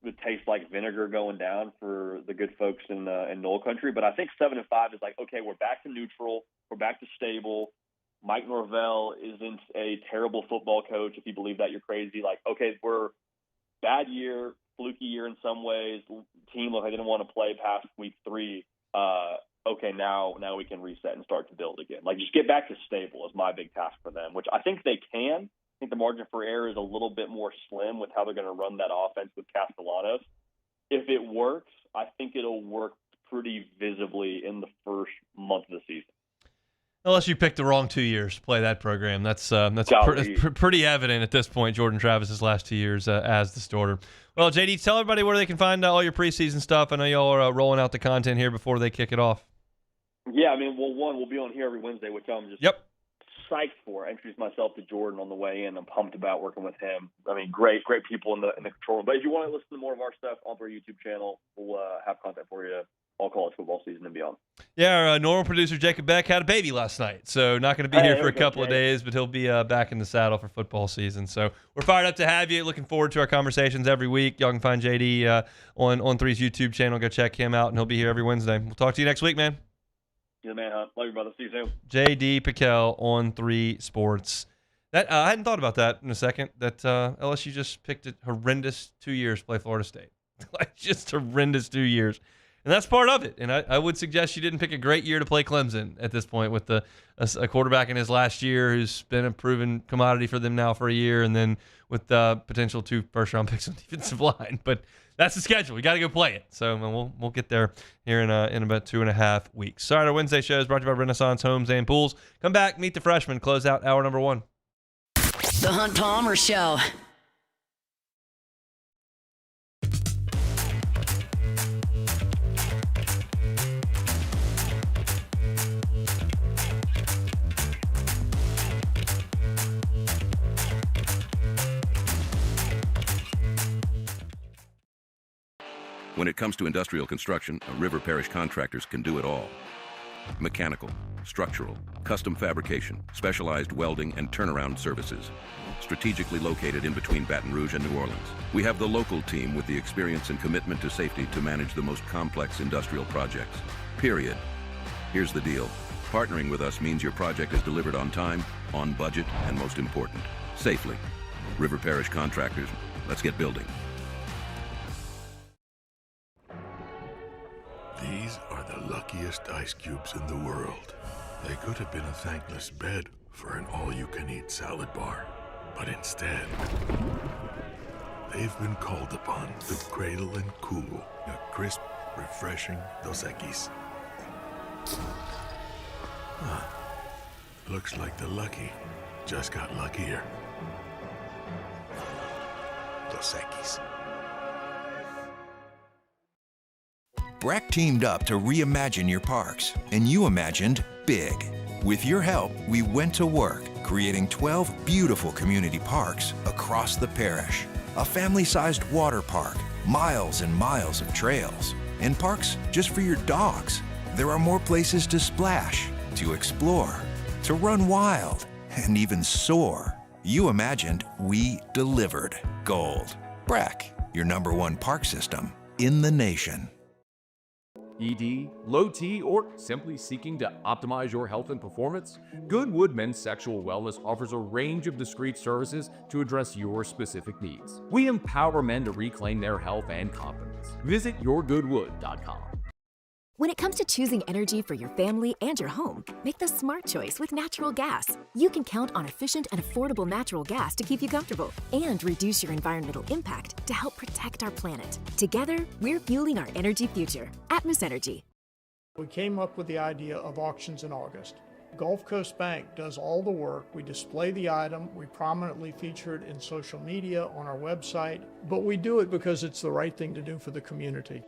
would taste like vinegar going down for the good folks in Knoll Country. But I think 7-5 is like, okay, we're back to neutral, we're back to stable. Mike Norvell isn't a terrible football coach. If you believe that, you're crazy. Like, okay, we're bad year, fluky year in some ways. Team look, I didn't want to play past week 3. Okay, now we can reset and start to build again. Like, just get back to stable is my big task for them, which I think they can. I think the margin for error is a little bit more slim with how they're going to run that offense with Castellanos. If it works, I think it'll work pretty visibly in the first month of the season. Unless you picked the wrong 2 years to play that program. That's pretty evident at this point, Jordan Travis's last 2 years as the starter. Well, JD, tell everybody where they can find all your preseason stuff. I know y'all are rolling out the content here before they kick it off. Yeah, I mean, well, we'll be on here every Wednesday, which I'm just psyched for. I introduced myself to Jordan on the way in. I'm pumped about working with him. I mean, great people in the control room. But if you want to listen to more of our stuff on our YouTube channel, we'll have content for you all college football season and beyond. Yeah, our normal producer Jacob Beck had a baby last night, so not going to be here for a couple of days, but he'll be back in the saddle for football season. So we're fired up to have you. Looking forward to our conversations every week. Y'all can find JD on 3's YouTube channel. Go check him out, and he'll be here every Wednesday. We'll talk to you next week, man. You're the man, huh? Love you, brother. See you soon. JD Pickell on 3 Sports. That I hadn't thought about that in a second. That LSU just picked a horrendous 2 years to play Florida State. Like, just horrendous 2 years. And that's part of it. And I would suggest you didn't pick a great year to play Clemson at this point with a quarterback in his last year who's been a proven commodity for them now for a year, and then with potential 2 first-round picks on defensive line. But that's the schedule. We got to go play it. So we'll get there here in about 2.5 weeks. Sorry, our Wednesday show is brought to you by Renaissance Homes and Pools. Come back, meet the freshmen, close out hour number 1. The Hunt Palmer Show. When it comes to industrial construction, River Parish Contractors can do it all. Mechanical, structural, custom fabrication, specialized welding, and turnaround services. Strategically located in between Baton Rouge and New Orleans, we have the local team with the experience and commitment to safety to manage the most complex industrial projects. Period. Here's the deal. Partnering with us means your project is delivered on time, on budget, and most important, safely. River Parish Contractors, let's get building. These are the luckiest ice cubes in the world. They could have been a thankless bed for an all-you-can-eat salad bar. But instead, they've been called upon to cradle and cool a crisp, refreshing Dos Equis. Looks like the lucky just got luckier. Dos Equis. Breck teamed up to reimagine your parks, and you imagined big. With your help, we went to work, creating 12 beautiful community parks across the parish. A family-sized water park, miles and miles of trails, and parks just for your dogs. There are more places to splash, to explore, to run wild, and even soar. You imagined, we delivered. Gold. Breck, your #1 park system in the nation. ED, low T, or simply seeking to optimize your health and performance? Goodwood Men's Sexual Wellness offers a range of discreet services to address your specific needs. We empower men to reclaim their health and confidence. Visit yourgoodwood.com. When it comes to choosing energy for your family and your home, make the smart choice with natural gas. You can count on efficient and affordable natural gas to keep you comfortable and reduce your environmental impact to help protect our planet. Together, we're fueling our energy future. Atmos Energy. We came up with the idea of auctions in August. Gulf Coast Bank does all the work. We display the item, we prominently feature it in social media, on our website, but we do it because it's the right thing to do for the community.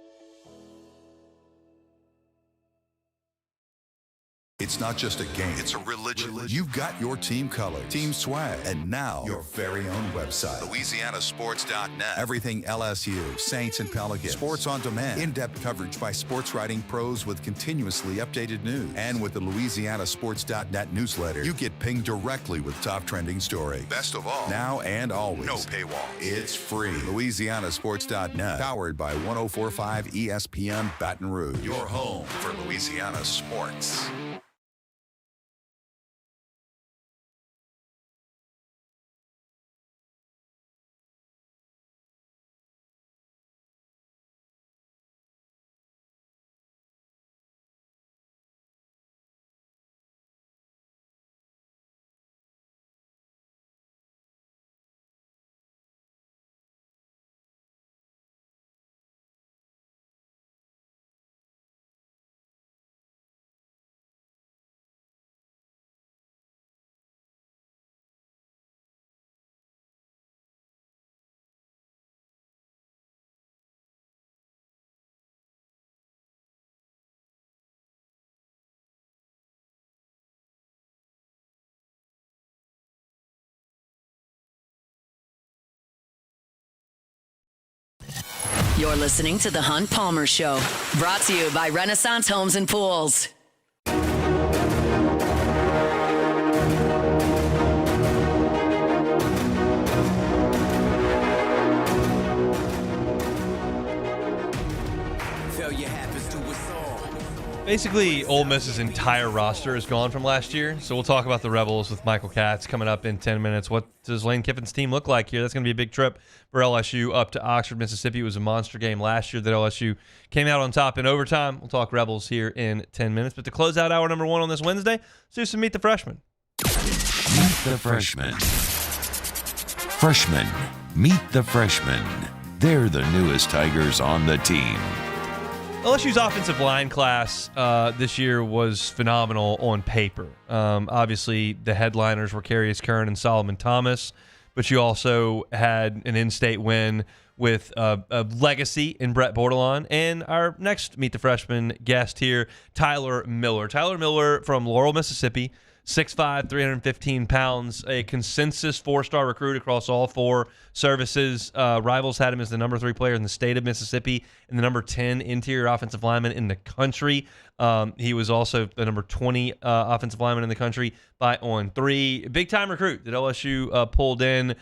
It's not just a game, it's a religion. You've got your team colors, team swag, and now your very own website. LouisianaSports.net. Everything LSU, Saints, and Pelicans. Sports on demand. In-depth coverage by sports writing pros with continuously updated news. And with the LouisianaSports.net newsletter, you get pinged directly with top trending stories. Best of all, now and always, no paywall. It's free. LouisianaSports.net. Powered by 104.5 ESPN Baton Rouge. Your home for Louisiana sports. You're listening to The Hunt Palmer Show, brought to you by Renaissance Homes and Pools. Basically, Ole Miss's entire roster is gone from last year, so we'll talk about the Rebels with Michael Katz coming up in 10 minutes. What does Lane Kiffin's team look like here? That's going to be a big trip for LSU up to Oxford, Mississippi. It was a monster game last year that LSU came out on top in overtime. We'll talk Rebels here in 10 minutes. But to close out hour number 1 on this Wednesday, let's do some Meet the Freshmen. Meet the Freshmen. Freshmen. Meet the Freshmen. They're the newest Tigers on the team. LSU's offensive line class this year was phenomenal on paper. Obviously, the headliners were Carius Kern and Solomon Thomas, but you also had an in-state win with a legacy in Brett Bordelon. And our next Meet the Freshman guest here, Tyler Miller. Tyler Miller from Laurel, Mississippi, 6'5", 315 pounds, a consensus 4-star recruit across all 4 services. Rivals had him as the number 3 player in the state of Mississippi and the number 10 interior offensive lineman in the country. He was also the number 20 offensive lineman in the country by On3. Big-time recruit that LSU pulled in,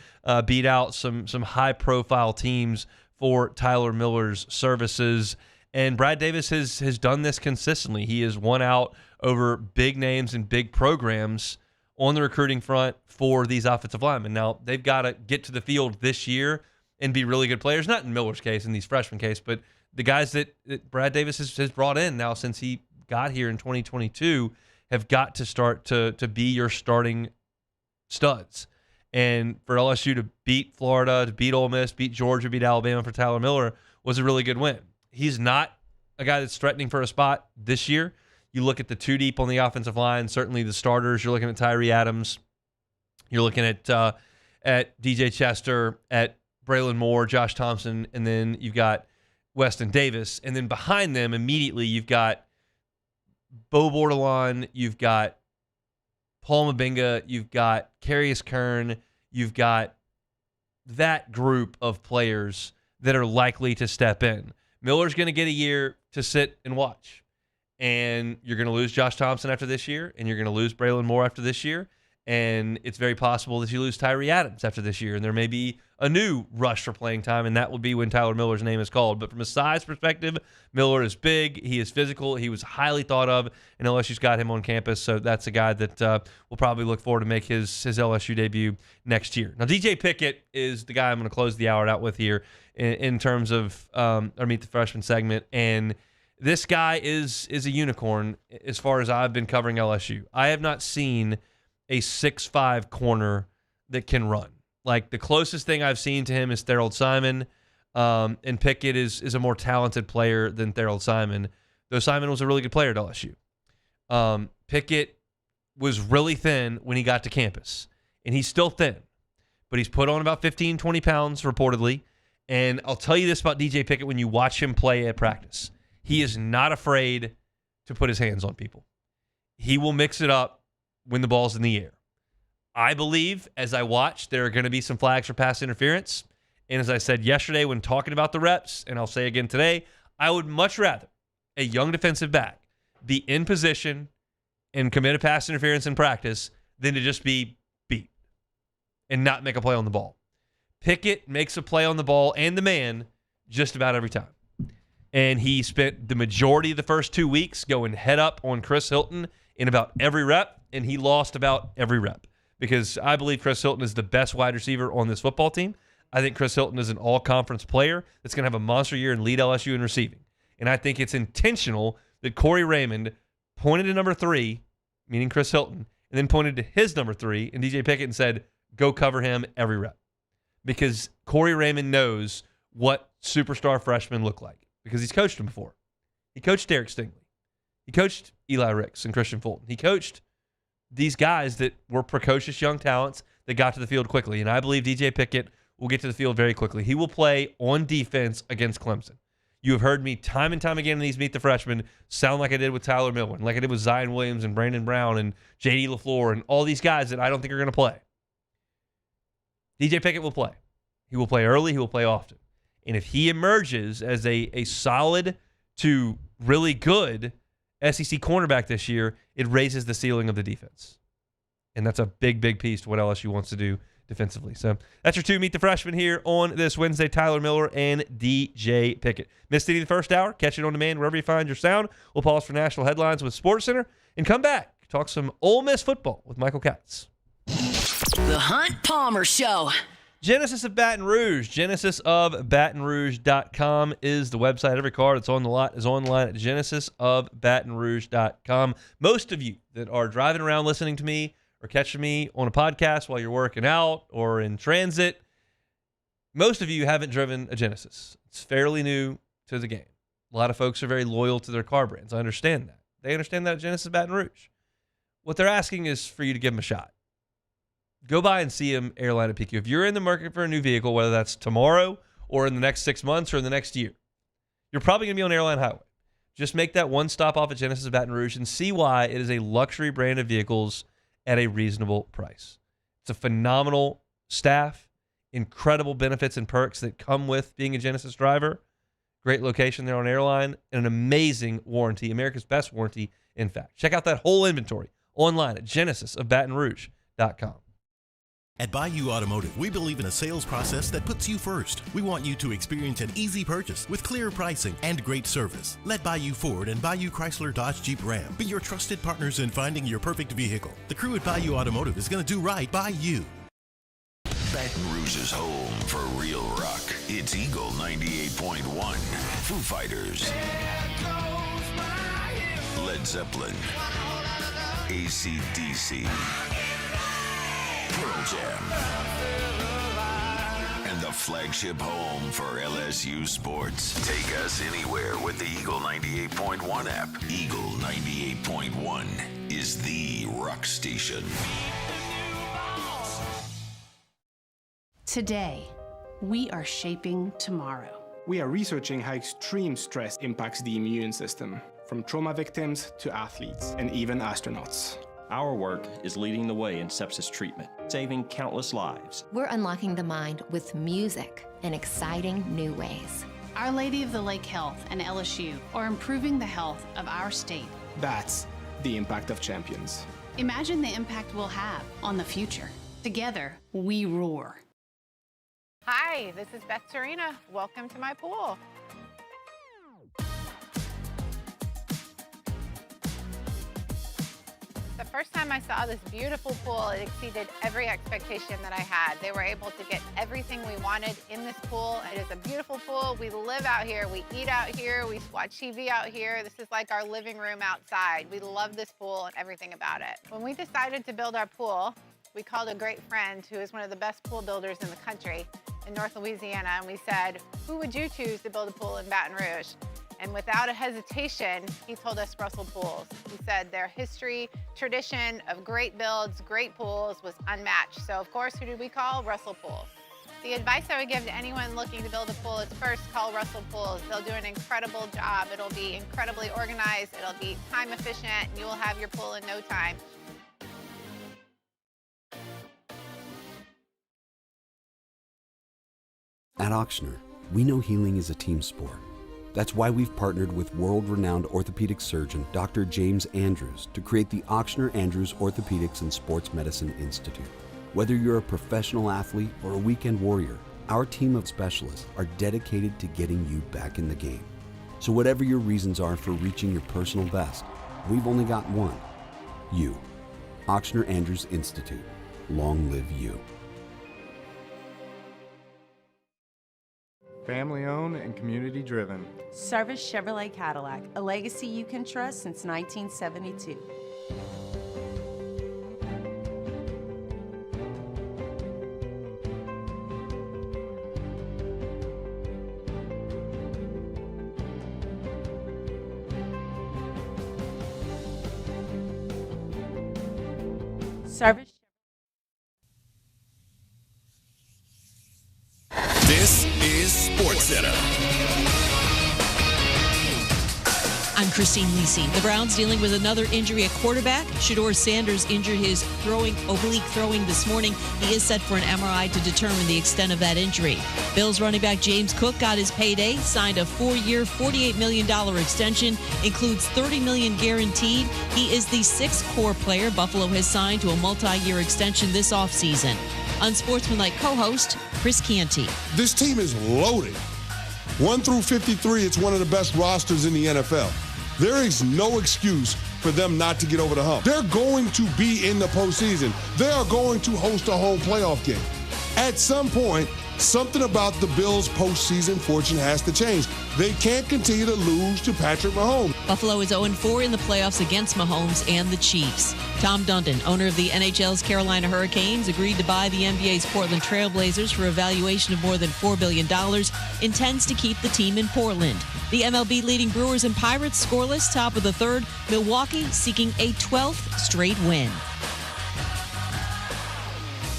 beat out some high-profile teams for Tyler Miller's services. And Brad Davis has done this consistently. He has won out over big names and big programs on the recruiting front for these offensive linemen. Now, they've got to get to the field this year and be really good players, not in Miller's case, in these freshman case, but the guys that Brad Davis has brought in now since he got here in 2022 have got to start to be your starting studs. And for LSU to beat Florida, to beat Ole Miss, beat Georgia, beat Alabama for Tyler Miller was a really good win. He's not a guy that's threatening for a spot this year. You look at the 2 deep on the offensive line, certainly the starters. You're looking at Tyree Adams. You're looking at DJ Chester, at Braylon Moore, Josh Thompson, and then you've got Weston Davis. And then behind them, immediately, you've got Bo Bordelon, you've got Paul Mabinga, you've got Carius Kern, you've got that group of players that are likely to step in. Miller's going to get a year to sit and watch. And you're going to lose Josh Thompson after this year, and you're going to lose Braylon Moore after this year, and it's very possible that you lose Tyree Adams after this year, and there may be a new rush for playing time, and that will be when Tyler Miller's name is called. But from a size perspective, Miller is big, he is physical, he was highly thought of, and LSU's got him on campus, so that's a guy that we'll probably look forward to make his LSU debut next year. Now, DJ Pickett is the guy I'm going to close the hour out with here in terms of our Meet the Freshman segment, and this guy is a unicorn as far as I've been covering LSU. I have not seen a 6'5" corner that can run. Like, the closest thing I've seen to him is Thorold Simon, and Pickett is a more talented player than Thorold Simon, though Simon was a really good player at LSU. Pickett was really thin when he got to campus, and he's still thin, but he's put on about 15, 20 pounds reportedly, and I'll tell you this about DJ Pickett when you watch him play at practice. He is not afraid to put his hands on people. He will mix it up when the ball's in the air. I believe, as I watch, there are going to be some flags for pass interference. And as I said yesterday when talking about the reps, and I'll say again today, I would much rather a young defensive back be in position and commit a pass interference in practice than to just be beat and not make a play on the ball. Pickett makes a play on the ball and the man just about every time. And he spent the majority of the first 2 weeks going head up on Chris Hilton in about every rep, and he lost about every rep because I believe Chris Hilton is the best wide receiver on this football team. I think Chris Hilton is an all-conference player that's going to have a monster year and lead LSU in receiving. And I think it's intentional that Corey Raymond pointed to number 3, meaning Chris Hilton, and then pointed to his number 3 and DJ Pickett and said, go cover him every rep. Because Corey Raymond knows what superstar freshmen look like. Because he's coached him before. He coached Derek Stingley. He coached Eli Ricks and Christian Fulton. He coached these guys that were precocious young talents that got to the field quickly. And I believe DJ Pickett will get to the field very quickly. He will play on defense against Clemson. You have heard me time and time again in these Meet the Freshmen sound like I did with Tyler Miller, and like I did with Zion Williams and Brandon Brown and JD LaFleur and all these guys that I don't think are going to play. DJ Pickett will play. He will play early. He will play often. And if he emerges as a solid to really good SEC cornerback this year, it raises the ceiling of the defense. And that's a big, big piece to what LSU wants to do defensively. So that's your two Meet the Freshmen here on this Wednesday. Tyler Miller and DJ Pickett. Missed any of the first hour? Catch it on demand wherever you find your sound. We'll pause for national headlines with SportsCenter and come back. Talk some Ole Miss football with Michael Katz. The Hunt Palmer Show. Genesis of Baton Rouge. GenesisofBatonRouge.com is the website. Every car that's on the lot is online at GenesisofBatonRouge.com. Most of you that are driving around listening to me or catching me on a podcast while you're working out or in transit, most of you haven't driven a Genesis. It's fairly new to the game. A lot of folks are very loyal to their car brands. I understand that. They understand that at Genesis of Baton Rouge. What they're asking is for you to give them a shot. Go by and see them airline at PQ. If you're in the market for a new vehicle, whether that's tomorrow or in the next 6 months or in the next year, you're probably going to be on Airline Highway. Just make that one stop off at Genesis of Baton Rouge and see why it is a luxury brand of vehicles at a reasonable price. It's a phenomenal staff, incredible benefits and perks that come with being a Genesis driver. Great location there on Airline, and an amazing warranty, America's best warranty, in fact. Check out that whole inventory online at GenesisofBatonRouge.com. At Bayou Automotive, we believe in a sales process that puts you first. We want you to experience an easy purchase with clear pricing and great service. Let Bayou Ford and Bayou Chrysler Dodge Jeep Ram be your trusted partners in finding your perfect vehicle. The crew at Bayou Automotive is going to do right by you. Baton Rouge's home for real rock. It's Eagle 98.1. Foo Fighters. Led Zeppelin. AC/DC. Pearl Jam. And the flagship home for LSU sports. Take us anywhere with the Eagle 98.1 app. Eagle 98.1 is the rock station. Today, we are shaping tomorrow. We are researching how extreme stress impacts the immune system, from trauma victims to athletes and even astronauts. Our work is leading the way in sepsis treatment, saving countless lives. We're unlocking the mind with music in exciting new ways. Our Lady of the Lake Health and LSU are improving the health of our state. That's the impact of champions. Imagine the impact we'll have on the future. Together, we roar. Hi, this is Beth Serena. Welcome to my pool. The first time I saw this beautiful pool, it exceeded every expectation that I had. They were able to get everything we wanted in this pool. It is a beautiful pool. We live out here, we eat out here, we watch TV out here. This is like our living room outside. We love this pool and everything about it. When we decided to build our pool, we called a great friend who is one of the best pool builders in the country in North Louisiana, and we said, who would you choose to build a pool in Baton Rouge? And without a hesitation, he told us Russell Pools. He said their history, tradition of great builds, great pools was unmatched. So of course, who did we call? Russell Pools. The advice I would give to anyone looking to build a pool is first call Russell Pools. They'll do an incredible job. It'll be incredibly organized. It'll be time efficient, and you will have your pool in no time. At Ochsner, we know healing is a team sport. That's why we've partnered with world-renowned orthopedic surgeon Dr. James Andrews to create the Ochsner Andrews Orthopedics and Sports Medicine Institute. Whether you're a professional athlete or a weekend warrior, our team of specialists are dedicated to getting you back in the game. So whatever your reasons are for reaching your personal best, we've only got one: you. Ochsner Andrews Institute. Long live you. Family owned and community driven. Service Chevrolet Cadillac, a legacy you can trust since 1972. Service. This is SportsCenter. I'm Christine Lisi. The Browns dealing with another injury at quarterback. Shedeur Sanders injured his oblique throwing this morning. He is set for an MRI to determine the extent of that injury. Bills running back James Cook got his payday, signed a 4-year, $48 million extension, includes $30 million guaranteed. He is the 6th core player Buffalo has signed to a multi-year extension this offseason. Unsportsmanlike co-host Chris Canty. This team is loaded. 1 through 53, it's one of the best rosters in the NFL. There is no excuse for them not to get over the hump. They're going to be in the postseason. They are going to host a home playoff game. At some point, something about the Bills' postseason fortune has to change. They can't continue to lose to Patrick Mahomes. Buffalo is 0-4 in the playoffs against Mahomes and the Chiefs. Tom Dundon, owner of the NHL's Carolina Hurricanes, agreed to buy the NBA's Portland Trail Blazers for a valuation of more than $4 billion, intends to keep the team in Portland. The MLB leading Brewers and Pirates scoreless, top of the third. Milwaukee seeking a 12th straight win.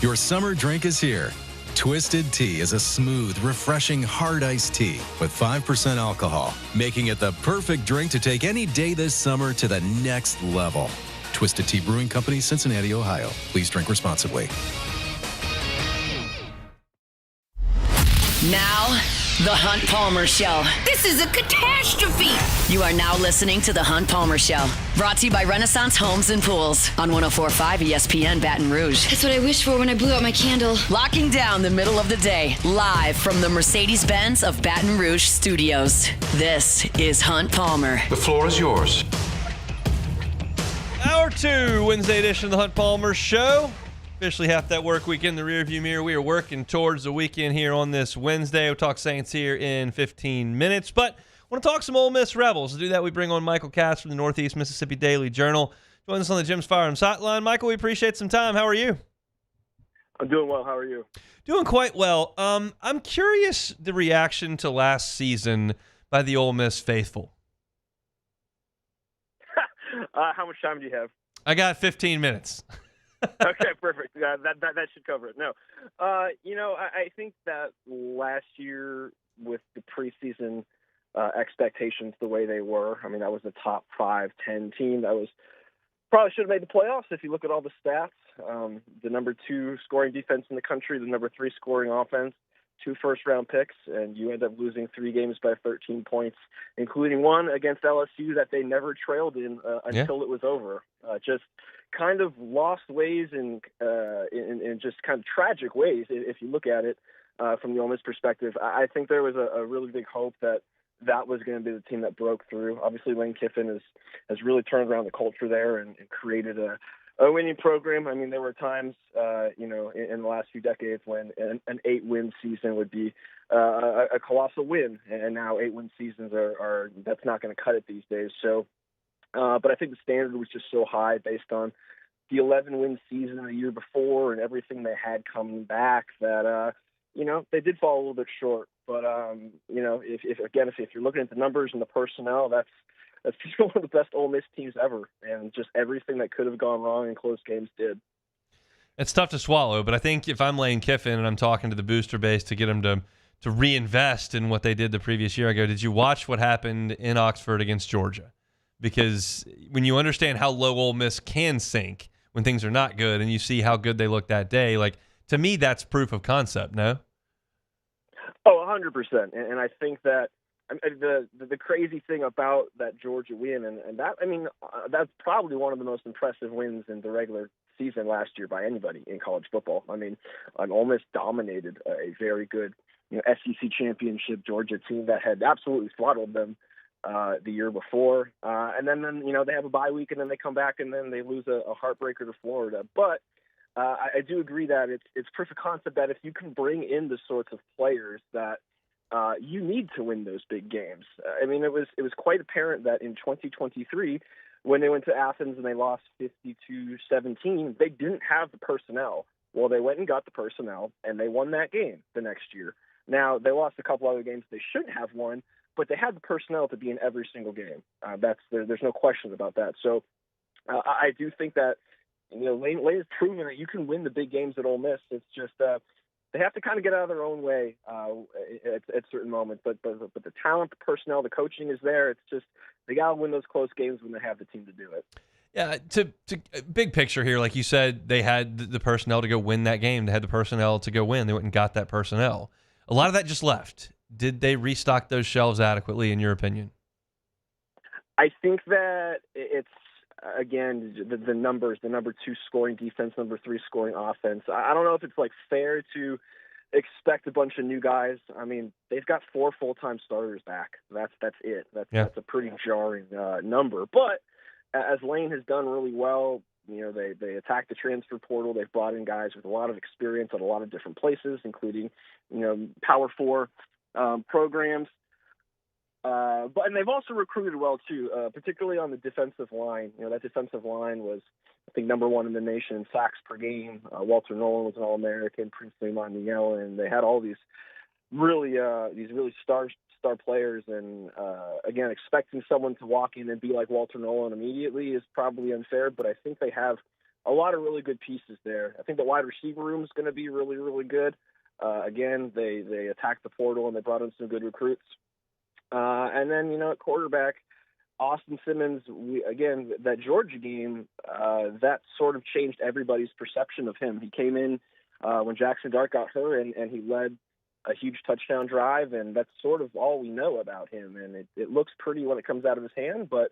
Your summer drink is here. Twisted Tea is a smooth, refreshing, hard iced tea with 5% alcohol, making it the perfect drink to take any day this summer to the next level. Twisted Tea Brewing Company, Cincinnati, Ohio. Please drink responsibly. Now, The Hunt Palmer Show. This is a catastrophe. You are now listening to The Hunt Palmer Show. Brought to you by Renaissance Homes and Pools on 104.5 ESPN Baton Rouge. That's what I wished for when I blew out my candle. Locking down the middle of the day, live from the Mercedes-Benz of Baton Rouge studios. This is Hunt Palmer. The floor is yours. Hour 2, Wednesday edition of The Hunt Palmer Show. Officially half that work week in the rearview mirror. We are working towards the weekend here on this Wednesday. We'll talk Saints here in 15 minutes, but I want to talk some Ole Miss Rebels. To do that, we bring on Michael Katz from the Northeast Mississippi Daily Journal. Join us on the Jim's Firearms Hotline. Michael, we appreciate some time. How are you? I'm doing well. How are you? Doing quite well. I'm curious the reaction to last season by the Ole Miss faithful. How much time do you have? I got 15 minutes. Okay, perfect. That should cover it. No, I think that last year with the preseason expectations the way they were, I mean, that was a top 5-10 team. That was probably should have made the playoffs if you look at all the stats. The number 2 scoring defense in the country, the number 3 scoring offense, 2 first-round picks, and you end up losing 3 games by 13 points, including one against LSU that they never trailed in until it was over. Just kind of lost ways in just kind of tragic ways if you look at it from the Ole Miss perspective. I think there was a really big hope that was going to be the team that broke through. Obviously, Lane Kiffin has really turned around the culture there and created a winning program. I mean, there were times, in the last few decades when an 8-win season would be a colossal win, and now 8-win seasons are that's not going to cut it these days. So, but I think the standard was just so high based on the 11-win season the year before and everything they had coming back that they did fall a little bit short. But if you're looking at the numbers and the personnel, that's just one of the best Ole Miss teams ever, and just everything that could have gone wrong in close games did. It's tough to swallow, but I think if I'm Lane Kiffin and I'm talking to the booster base to get them to reinvest in what they did the previous year, I go, did you watch what happened in Oxford against Georgia? Because when you understand how low Ole Miss can sink when things are not good, and you see how good they look that day, like, to me, that's proof of concept, no? Oh, 100%. And I think that the crazy thing about that Georgia win, and that, I mean, that's probably one of the most impressive wins in the regular season last year by anybody in college football. I mean, Ole Miss dominated a very good SEC championship Georgia team that had absolutely throttled them the year before. And then they have a bye week, and then they come back, and then they lose a heartbreaker to Florida. But I do agree that it's proof of concept that if you can bring in the sorts of players that you need to win those big games. I mean, it was quite apparent that in 2023, when they went to Athens and they lost 52-17, they didn't have the personnel. Well, they went and got the personnel, and they won that game the next year. Now, they lost a couple other games they shouldn't have won, but they had the personnel to be in every single game. There's no question about that. So I do think that Lane has proven that you can win the big games at Ole Miss. It's just they have to kind of get out of their own way at certain moments. But the talent, the personnel, the coaching is there. It's just they got to win those close games when they have the team to do it. Yeah, to big picture here, like you said, they had the personnel to go win that game. They had the personnel to go win. They went and got that personnel. A lot of that just left. Did they restock those shelves adequately, in your opinion? I think that it's, again, the numbers, the number 2 scoring defense, number 3 scoring offense. I don't know if it's like fair to expect a bunch of new guys. I mean, they've got 4 full-time starters back. That's it. That's a pretty jarring number. But as Lane has done really well, they attacked the transfer portal. They've brought in guys with a lot of experience at a lot of different places, including, Power 4 programs. And they've also recruited well too, particularly on the defensive line. That defensive line was, I think, number 1 in the nation in sacks per game. Walter Nolan was an All-American, Princely Mondial, and they had all these really star players. And again, expecting someone to walk in and be like Walter Nolan immediately is probably unfair. But I think they have a lot of really good pieces there. I think the wide receiver room is going to be really, really good. Again, they attacked the portal and they brought in some good recruits. And then, at quarterback, Austin Simmons, that Georgia game, that sort of changed everybody's perception of him. He came in when Jackson Dart got hurt, and he led a huge touchdown drive, and that's sort of all we know about him. And it looks pretty when it comes out of his hand, but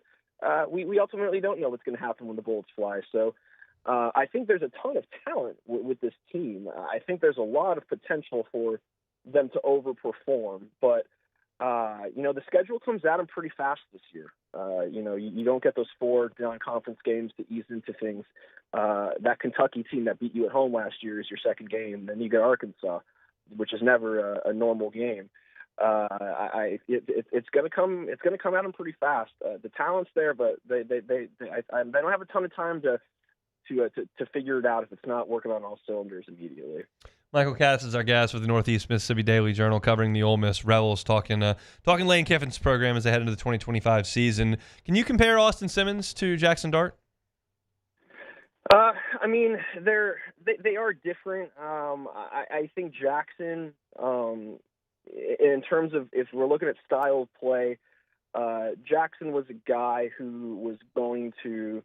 we ultimately don't know what's going to happen when the bullets fly. So I think there's a ton of talent with this team. I think there's a lot of potential for them to overperform, but the schedule comes at them pretty fast this year. You don't get those 4 non-conference games to ease into things. That Kentucky team that beat you at home last year is your second game. Then you get Arkansas, which is never a normal game. It's going to come. It's going to come at them pretty fast. The talent's there, but they don't have a ton of time to figure it out if it's not working on all cylinders immediately. Michael Katz is our guest with the Northeast Mississippi Daily Journal, covering the Ole Miss Rebels, talking Lane Kiffin's program as they head into the 2025 season. Can you compare Austin Simmons to Jackson Dart? I mean, they are different. I think Jackson, in terms of if we're looking at style of play, Jackson was a guy who was going to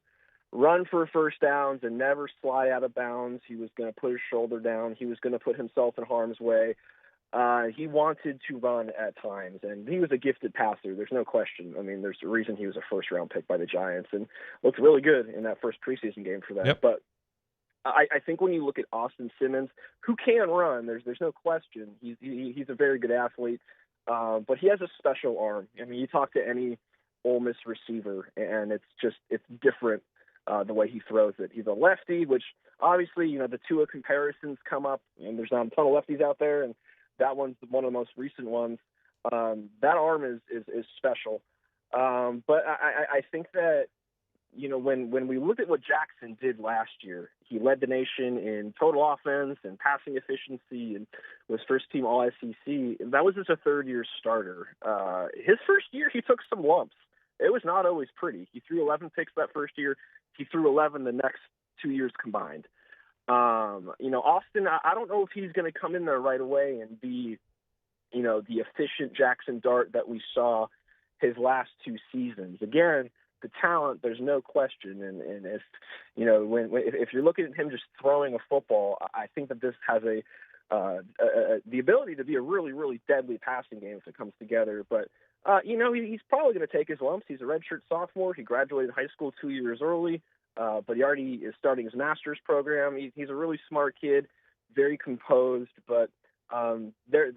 run for first downs and never slide out of bounds. He was going to put his shoulder down. He was going to put himself in harm's way. He wanted to run at times, and he was a gifted passer. There's no question. I mean, there's a reason he was a first-round pick by the Giants and looked really good in that first preseason game for them. Yep. But I think when you look at Austin Simmons, who can run, there's no question. He's a very good athlete, but he has a special arm. I mean, you talk to any Ole Miss receiver, and it's different. The way he throws it. He's a lefty, which obviously, the Tua comparisons come up, and there's not a ton of lefties out there, and that one's one of the most recent ones. That arm is special. But I think that, when we look at what Jackson did last year, he led the nation in total offense and passing efficiency and was first-team All-SEC. That was just a third-year starter. His first year, he took some lumps. It was not always pretty. He threw 11 picks that first year. He threw 11 the next 2 years combined. Austin, I don't know if he's going to come in there right away and be, the efficient Jackson Dart that we saw his last 2 seasons. Again, the talent, there's no question. And if, if you're looking at him just throwing a football, I think that this has the ability to be a really, really deadly passing game if it comes together. But, he's probably going to take his lumps. He's a redshirt sophomore. He graduated high school 2 years early, but he already is starting his master's program. He's a really smart kid, very composed, but they're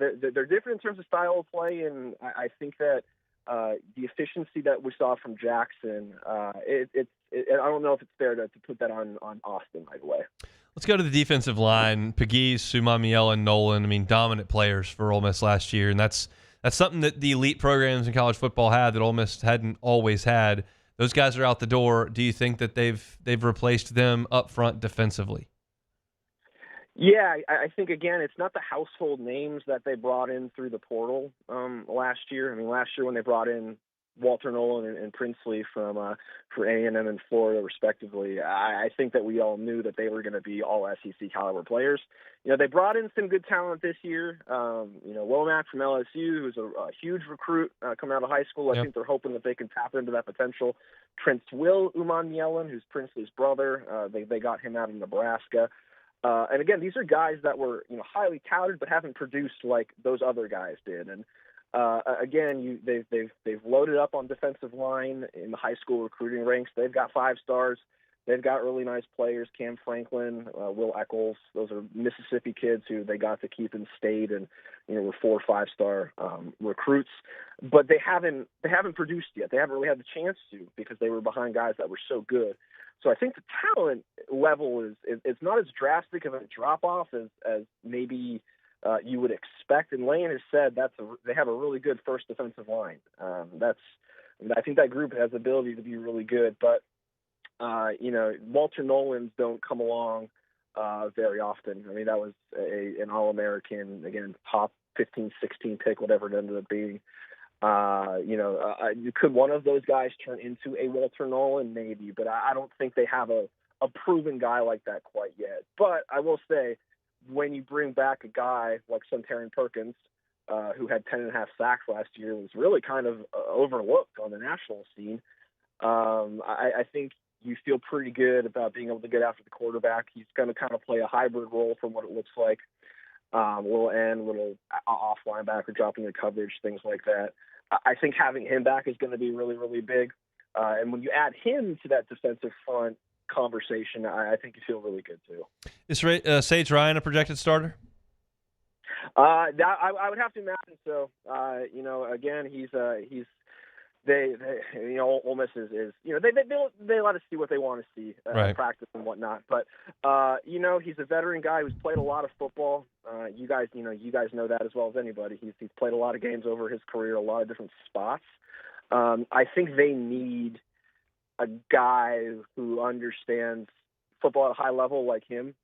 different in terms of style of play, and I think that the efficiency that we saw from Jackson, I don't know if it's fair to put that on Austin right away. Let's go to the defensive line. Pegues, Sumamiel, and Nolan, dominant players for Ole Miss last year, and that's something that the elite programs in college football had that Ole Miss hadn't always had. Those guys are out the door. Do you think that they've replaced them up front defensively? Yeah, I think, again, it's not the household names that they brought in through the portal last year. I mean, last year when they brought in Walter Nolan and Princely for A&M and Florida, respectively. I think that we all knew that they were going to be all SEC caliber players. They brought in some good talent this year. Womack from LSU, who's a huge recruit coming out of high school. I think they're hoping that they can tap into that potential. Trent Will Uman-Yellen, who's Princely's brother. They got him out of Nebraska. And again, these are guys that were highly touted but haven't produced like those other guys did. And again, they've loaded up on defensive line in the high school recruiting ranks. They've got 5 stars. They've got really nice players. Cam Franklin, Will Eccles. Those are Mississippi kids who they got to keep in state and were 4 or 5-star recruits. But they haven't produced yet. They haven't really had the chance to because they were behind guys that were so good. So I think the talent level is not as drastic of a drop off as maybe you would expect. And Lane has said they have a really good first defensive line. I think that group has the ability to be really good, but Walter Nolan's don't come along very often. I mean, that was an All-American, again, top 15, 16 pick, whatever it ended up being. Could one of those guys turn into a Walter Nolan? Maybe, but I don't think they have a proven guy like that quite yet. But I will say, when you bring back a guy like Suntarine Perkins, who had 10.5 sacks last year, was really kind of overlooked on the national scene, I think you feel pretty good about being able to get after the quarterback. He's going to kind of play a hybrid role from what it looks like. Little end, little off linebacker, dropping the coverage, things like that. I think having him back is going to be really, really big. And when you add him to that defensive front conversation, I think you feel really good too. Is Sage Ryan a projected starter? I would have to imagine so. Again, Ole Miss is they let us see what they want to see right. Practice and whatnot. But he's a veteran guy who's played a lot of football. You guys know that as well as anybody. He's played a lot of games over his career, a lot of different spots. I think they need a guy who understands football at a high level like him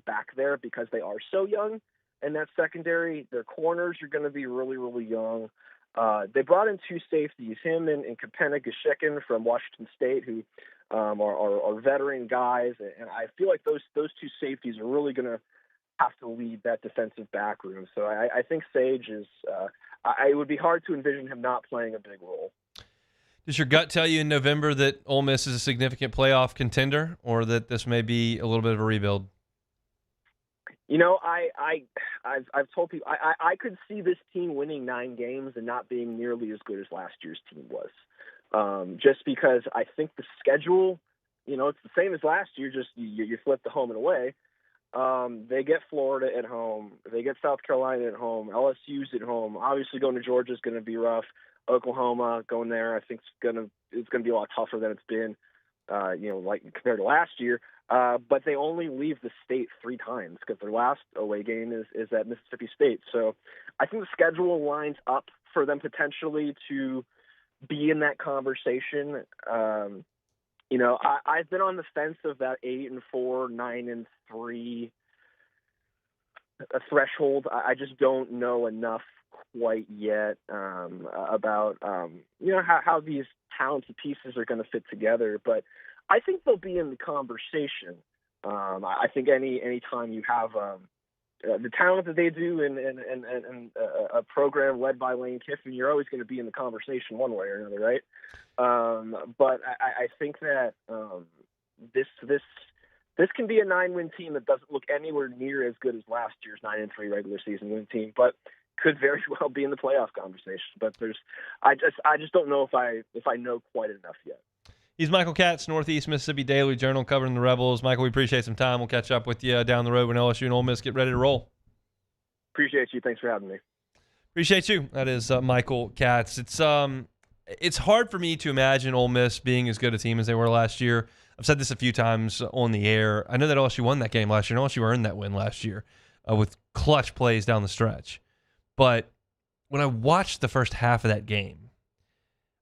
back there because they are so young. And that secondary, their corners are going to be really, really young. They brought in 2 safeties, him and Kapena Geshekin from Washington State, who are veteran guys. And I feel like those 2 safeties are really going to have to lead that defensive back room. So I think Sage is it would be hard to envision him not playing a big role. Does your gut tell you in November that Ole Miss is a significant playoff contender, or that this may be a little bit of a rebuild? I've told people I could see this team winning 9 games and not being nearly as good as last year's team was. Just because I think the schedule, it's the same as last year, just you flip the home and away. They get Florida at home. They get South Carolina at home. LSU's at home. Obviously going to Georgia is going to be rough. Oklahoma going there, I think it's going to be a lot tougher than it's been, like compared to last year. But they only leave the state 3 times because their last away game is at Mississippi State. So I think the schedule lines up for them potentially to be in that conversation. I've been on the fence of that 8-4, 9-3 threshold. I just don't know enough quite yet about how these talented pieces are going to fit together, but I think they'll be in the conversation. I think any time you have the talent that they do and a program led by Lane Kiffin, you're always going to be in the conversation one way or another, right? But I think that this can be a 9-win team that doesn't look anywhere near as good as last year's 9-3 regular season win team, but could very well be in the playoff conversation. But I just don't know if I know quite enough yet. He's Michael Katz, Northeast Mississippi Daily Journal, covering the Rebels. Michael, we appreciate some time. We'll catch up with you down the road when LSU and Ole Miss get ready to roll. Appreciate you. Thanks for having me. Appreciate you. That is Michael Katz. It's hard for me to imagine Ole Miss being as good a team as they were last year. I've said this a few times on the air. I know that LSU won that game last year, and LSU earned that win last year with clutch plays down the stretch. But when I watched the first half of that game,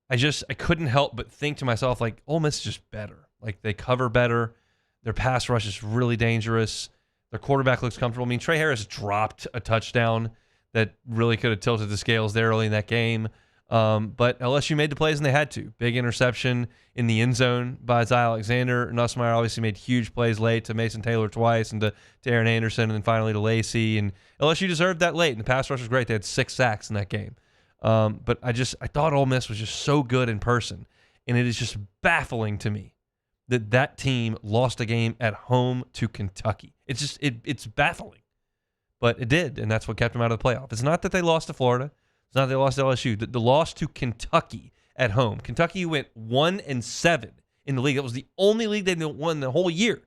I couldn't help but think to myself, like, Ole Miss is just better. Like, they cover better. Their pass rush is really dangerous. Their quarterback looks comfortable. I mean, Trey Harris dropped a touchdown that really could have tilted the scales there early in that game. But LSU made the plays and they had to. Big interception in the end zone by Zy Alexander. Nussmeier obviously made huge plays late to Mason Taylor twice and to Aaron Anderson and then finally to Lacey. And LSU deserved that late. And the pass rush was great. They had 6 sacks in that game. But I thought Ole Miss was just so good in person. And it is just baffling to me that team lost a game at home to Kentucky. It's just, it's baffling. But it did, and that's what kept them out of the playoff. It's not that they lost to Florida. It's not that they lost to LSU. The loss to Kentucky at home. Kentucky went 1-7 in the league. That was the only league they won the whole year.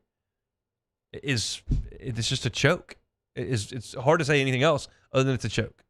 It's just a choke. It's hard to say anything else other than it's a choke.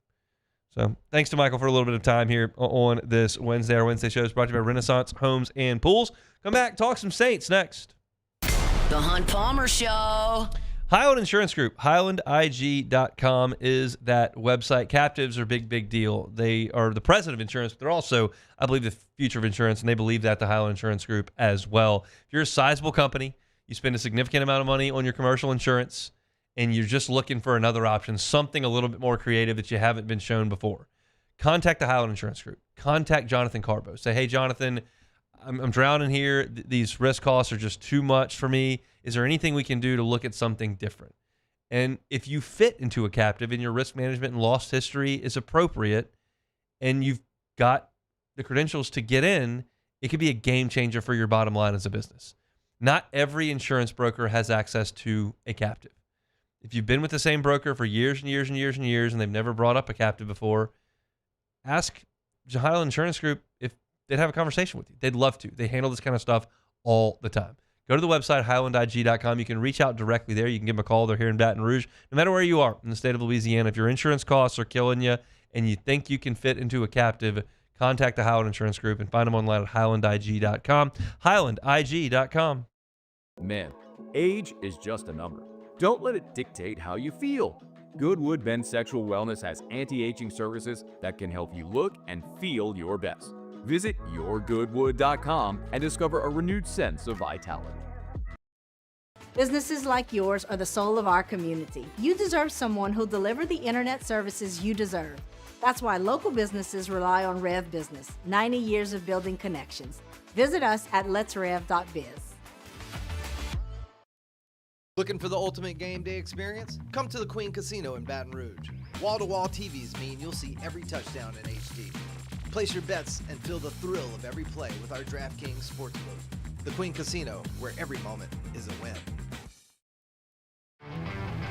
So thanks to Michael for a little bit of time here on this Wednesday. Our Wednesday show is brought to you by Renaissance Homes and Pools. Come back, talk some Saints next. The Hunt Palmer Show. Highland Insurance Group, HighlandIG.com is that website. Captives are a big deal. They are the present of insurance, but they're also, I believe, the future of insurance, and they believe that, the Highland Insurance Group as well. If you're a sizable company, you spend a significant amount of money on your commercial insurance, and you're just looking for another option, something a little bit more creative that you haven't been shown before, contact the Highland Insurance Group. Contact Jonathan Carbo. Say, hey, Jonathan, I'm drowning here. These risk costs are just too much for me. Is there anything we can do to look at something different? And if you fit into a captive and your risk management and loss history is appropriate and you've got the credentials to get in, it could be a game changer for your bottom line as a business. Not every insurance broker has access to a captive. If you've been with the same broker for years and years and years and years and they've never brought up a captive before, ask Highland Insurance Group if they'd have a conversation with you. They'd love to. They handle this kind of stuff all the time. Go to the website, HighlandIG.com. You can reach out directly there. You can give them a call. They're here in Baton Rouge. No matter where you are in the state of Louisiana, if your insurance costs are killing you and you think you can fit into a captive, contact the Highland Insurance Group and find them online at HighlandIG.com. HighlandIG.com. Man, age is just a number. Don't let it dictate how you feel. Goodwood Men's Sexual Wellness has anti-aging services that can help you look and feel your best. Visit yourgoodwood.com and discover a renewed sense of vitality. Businesses like yours are the soul of our community. You deserve someone who'll deliver the internet services you deserve. That's why local businesses rely on Rev Business, 90 years of building connections. Visit us at letsrev.biz. Looking for the ultimate game day experience? Come to the Queen Casino in Baton Rouge. Wall-to-wall TVs mean you'll see every touchdown in HD. Place your bets and feel the thrill of every play with our DraftKings Sportsbook. The Queen Casino, where every moment is a win.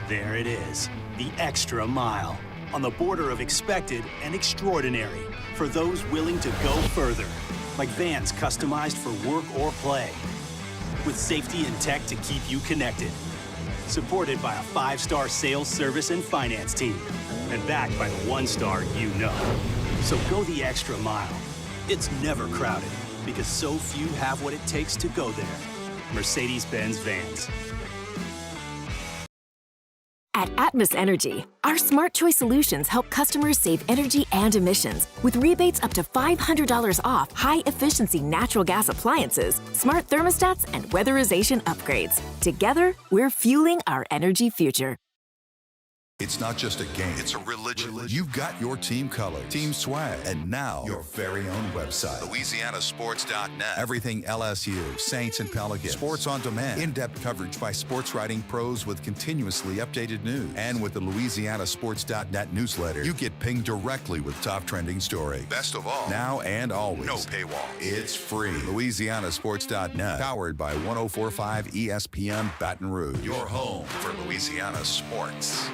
There it is, the extra mile. On the border of expected and extraordinary for those willing to go further. Like vans customized for work or play. With safety and tech to keep you connected. Supported by a 5-star sales, service, and finance team. And backed by the 1-star you know. So go the extra mile. It's never crowded because so few have what it takes to go there. Mercedes-Benz Vans. At Atmos Energy, our Smart Choice solutions help customers save energy and emissions with rebates up to $500 off high-efficiency natural gas appliances, smart thermostats, and weatherization upgrades. Together, we're fueling our energy future. It's not just a game, it's a religion. You've got your team color, team swag, and now your very own website. LouisianaSports.net. Everything LSU, Saints, and Pelicans. Sports on demand. In-depth coverage by sports writing pros with continuously updated news. And with the LouisianaSports.net newsletter, you get pinged directly with top trending stories. Best of all, now and always, no paywall. It's free. LouisianaSports.net. Powered by 104.5 ESPN Baton Rouge. Your home for Louisiana sports.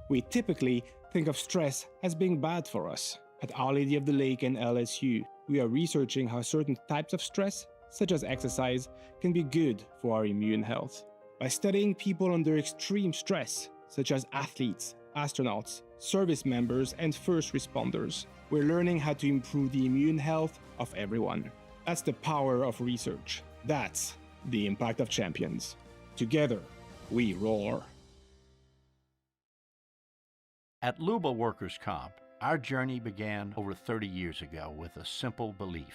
We typically think of stress as being bad for us. At Our Lady of the Lake and LSU, we are researching how certain types of stress, such as exercise, can be good for our immune health. By studying people under extreme stress, such as athletes, astronauts, service members, and first responders, we're learning how to improve the immune health of everyone. That's the power of research. That's the impact of champions. Together, we roar. At Luba Workers' Comp, our journey began over 30 years ago with a simple belief.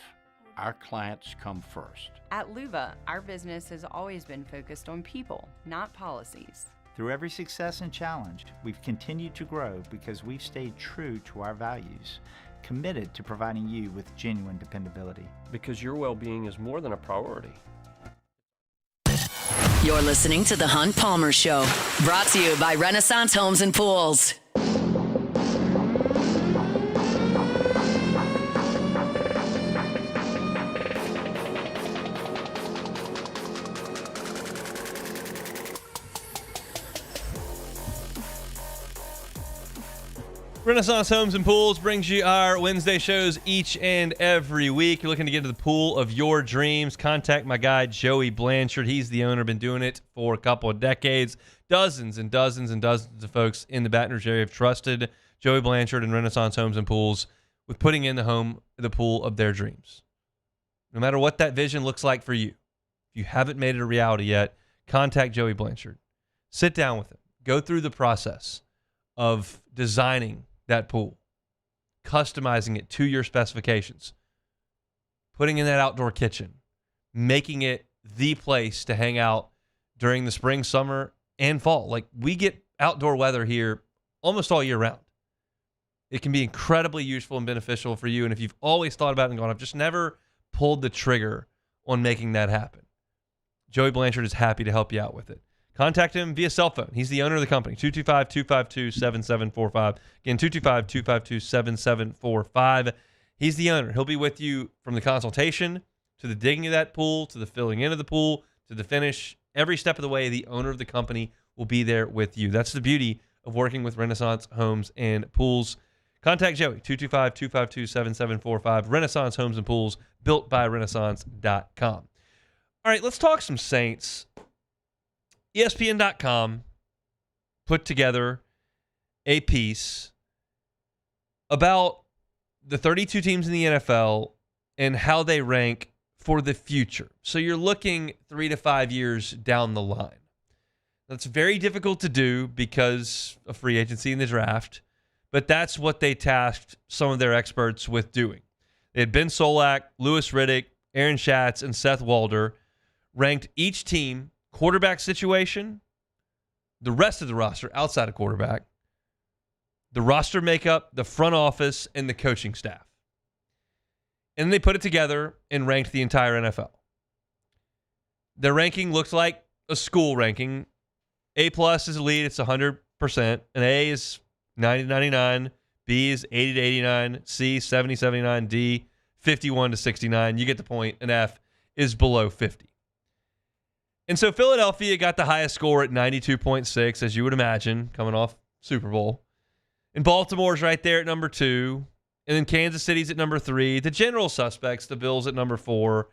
Our clients come first. At Luba, our business has always been focused on people, not policies. Through every success and challenge, we've continued to grow because we've stayed true to our values. committed to providing you with genuine dependability. Because your well-being is more than a priority. You're listening to The Hunt Palmer Show, brought to you by Renaissance Homes and Pools. Renaissance Homes and Pools brings you our Wednesday shows each and every week. You're looking to get into the pool of your dreams. Contact my guy, Joey Blanchard. He's the owner, been doing it for a couple of decades. Dozens and dozens and dozens of folks in the Baton Rouge area have trusted Joey Blanchard and Renaissance Homes and Pools with putting in the pool of their dreams. No matter what that vision looks like for you, if you haven't made it a reality yet, contact Joey Blanchard. Sit down with him. Go through the process of designing that pool, customizing it to your specifications, putting in that outdoor kitchen, making it the place to hang out during the spring, summer, and fall. Like, we get outdoor weather here almost all year round. It can be incredibly useful and beneficial for you. And if you've always thought about it and gone, I've just never pulled the trigger on making that happen, Joey Blanchard is happy to help you out with it. Contact him via cell phone. He's the owner of the company, 225-252-7745. Again, 225-252-7745. He's the owner. He'll be with you from the consultation to the digging of that pool, to the filling in of the pool, to the finish. Every step of the way, the owner of the company will be there with you. That's the beauty of working with Renaissance Homes and Pools. Contact Joey, 225-252-7745. Renaissance Homes and Pools, built by Renaissance.com. All right, let's talk some Saints. ESPN.com put together a piece about the 32 teams in the NFL and how they rank for the future. So you're looking 3 to 5 years down the line. That's very difficult to do because of free agency and the draft, but that's what they tasked some of their experts with doing. They had Ben Solak, Louis Riddick, Aaron Schatz, and Seth Walder ranked each team, quarterback situation, the rest of the roster outside of quarterback, the roster makeup, the front office, and the coaching staff. And then they put it together and ranked the entire NFL. Their ranking looks like a school ranking. A+ is elite, it's 100%. An A is 90-99. B is 80-89. C, 70-79. D, 51-69. You get the point. An F is below 50. And so Philadelphia got the highest score at 92.6, as you would imagine, coming off Super Bowl. And Baltimore's right there at number 2. And then Kansas City's at number 3. The general suspects, the Bills at number 4.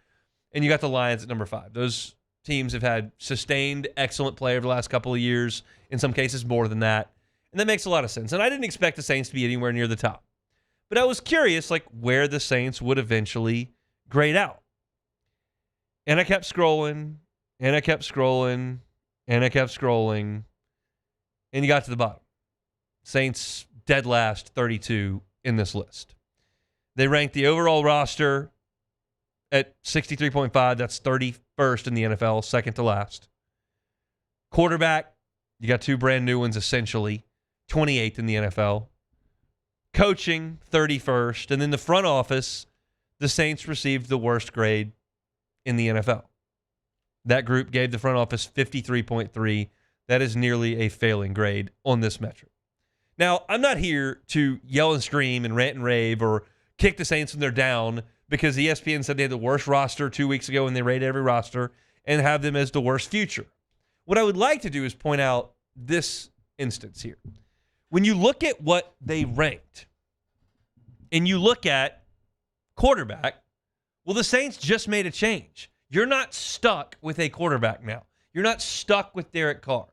And you got the Lions at number 5. Those teams have had sustained excellent play over the last couple of years, in some cases more than that. And that makes a lot of sense. And I didn't expect the Saints to be anywhere near the top. But I was curious, like, where the Saints would eventually grade out. And I kept scrolling. And I kept scrolling, and I kept scrolling, and you got to the bottom. Saints dead last, 32 in this list. They ranked the overall roster at 63.5. That's 31st in the NFL, second to last. Quarterback, you got 2 brand new ones essentially, 28th in the NFL. Coaching, 31st. And then the front office, the Saints received the worst grade in the NFL. That group gave the front office 53.3. That is nearly a failing grade on this metric. Now, I'm not here to yell and scream and rant and rave or kick the Saints when they're down because ESPN said they had the worst roster 2 weeks ago and they rated every roster and have them as the worst future. What I would like to do is point out this instance here. When you look at what they ranked and you look at quarterback, well, the Saints just made a change. You're not stuck with a quarterback now. You're not stuck with Derek Carr.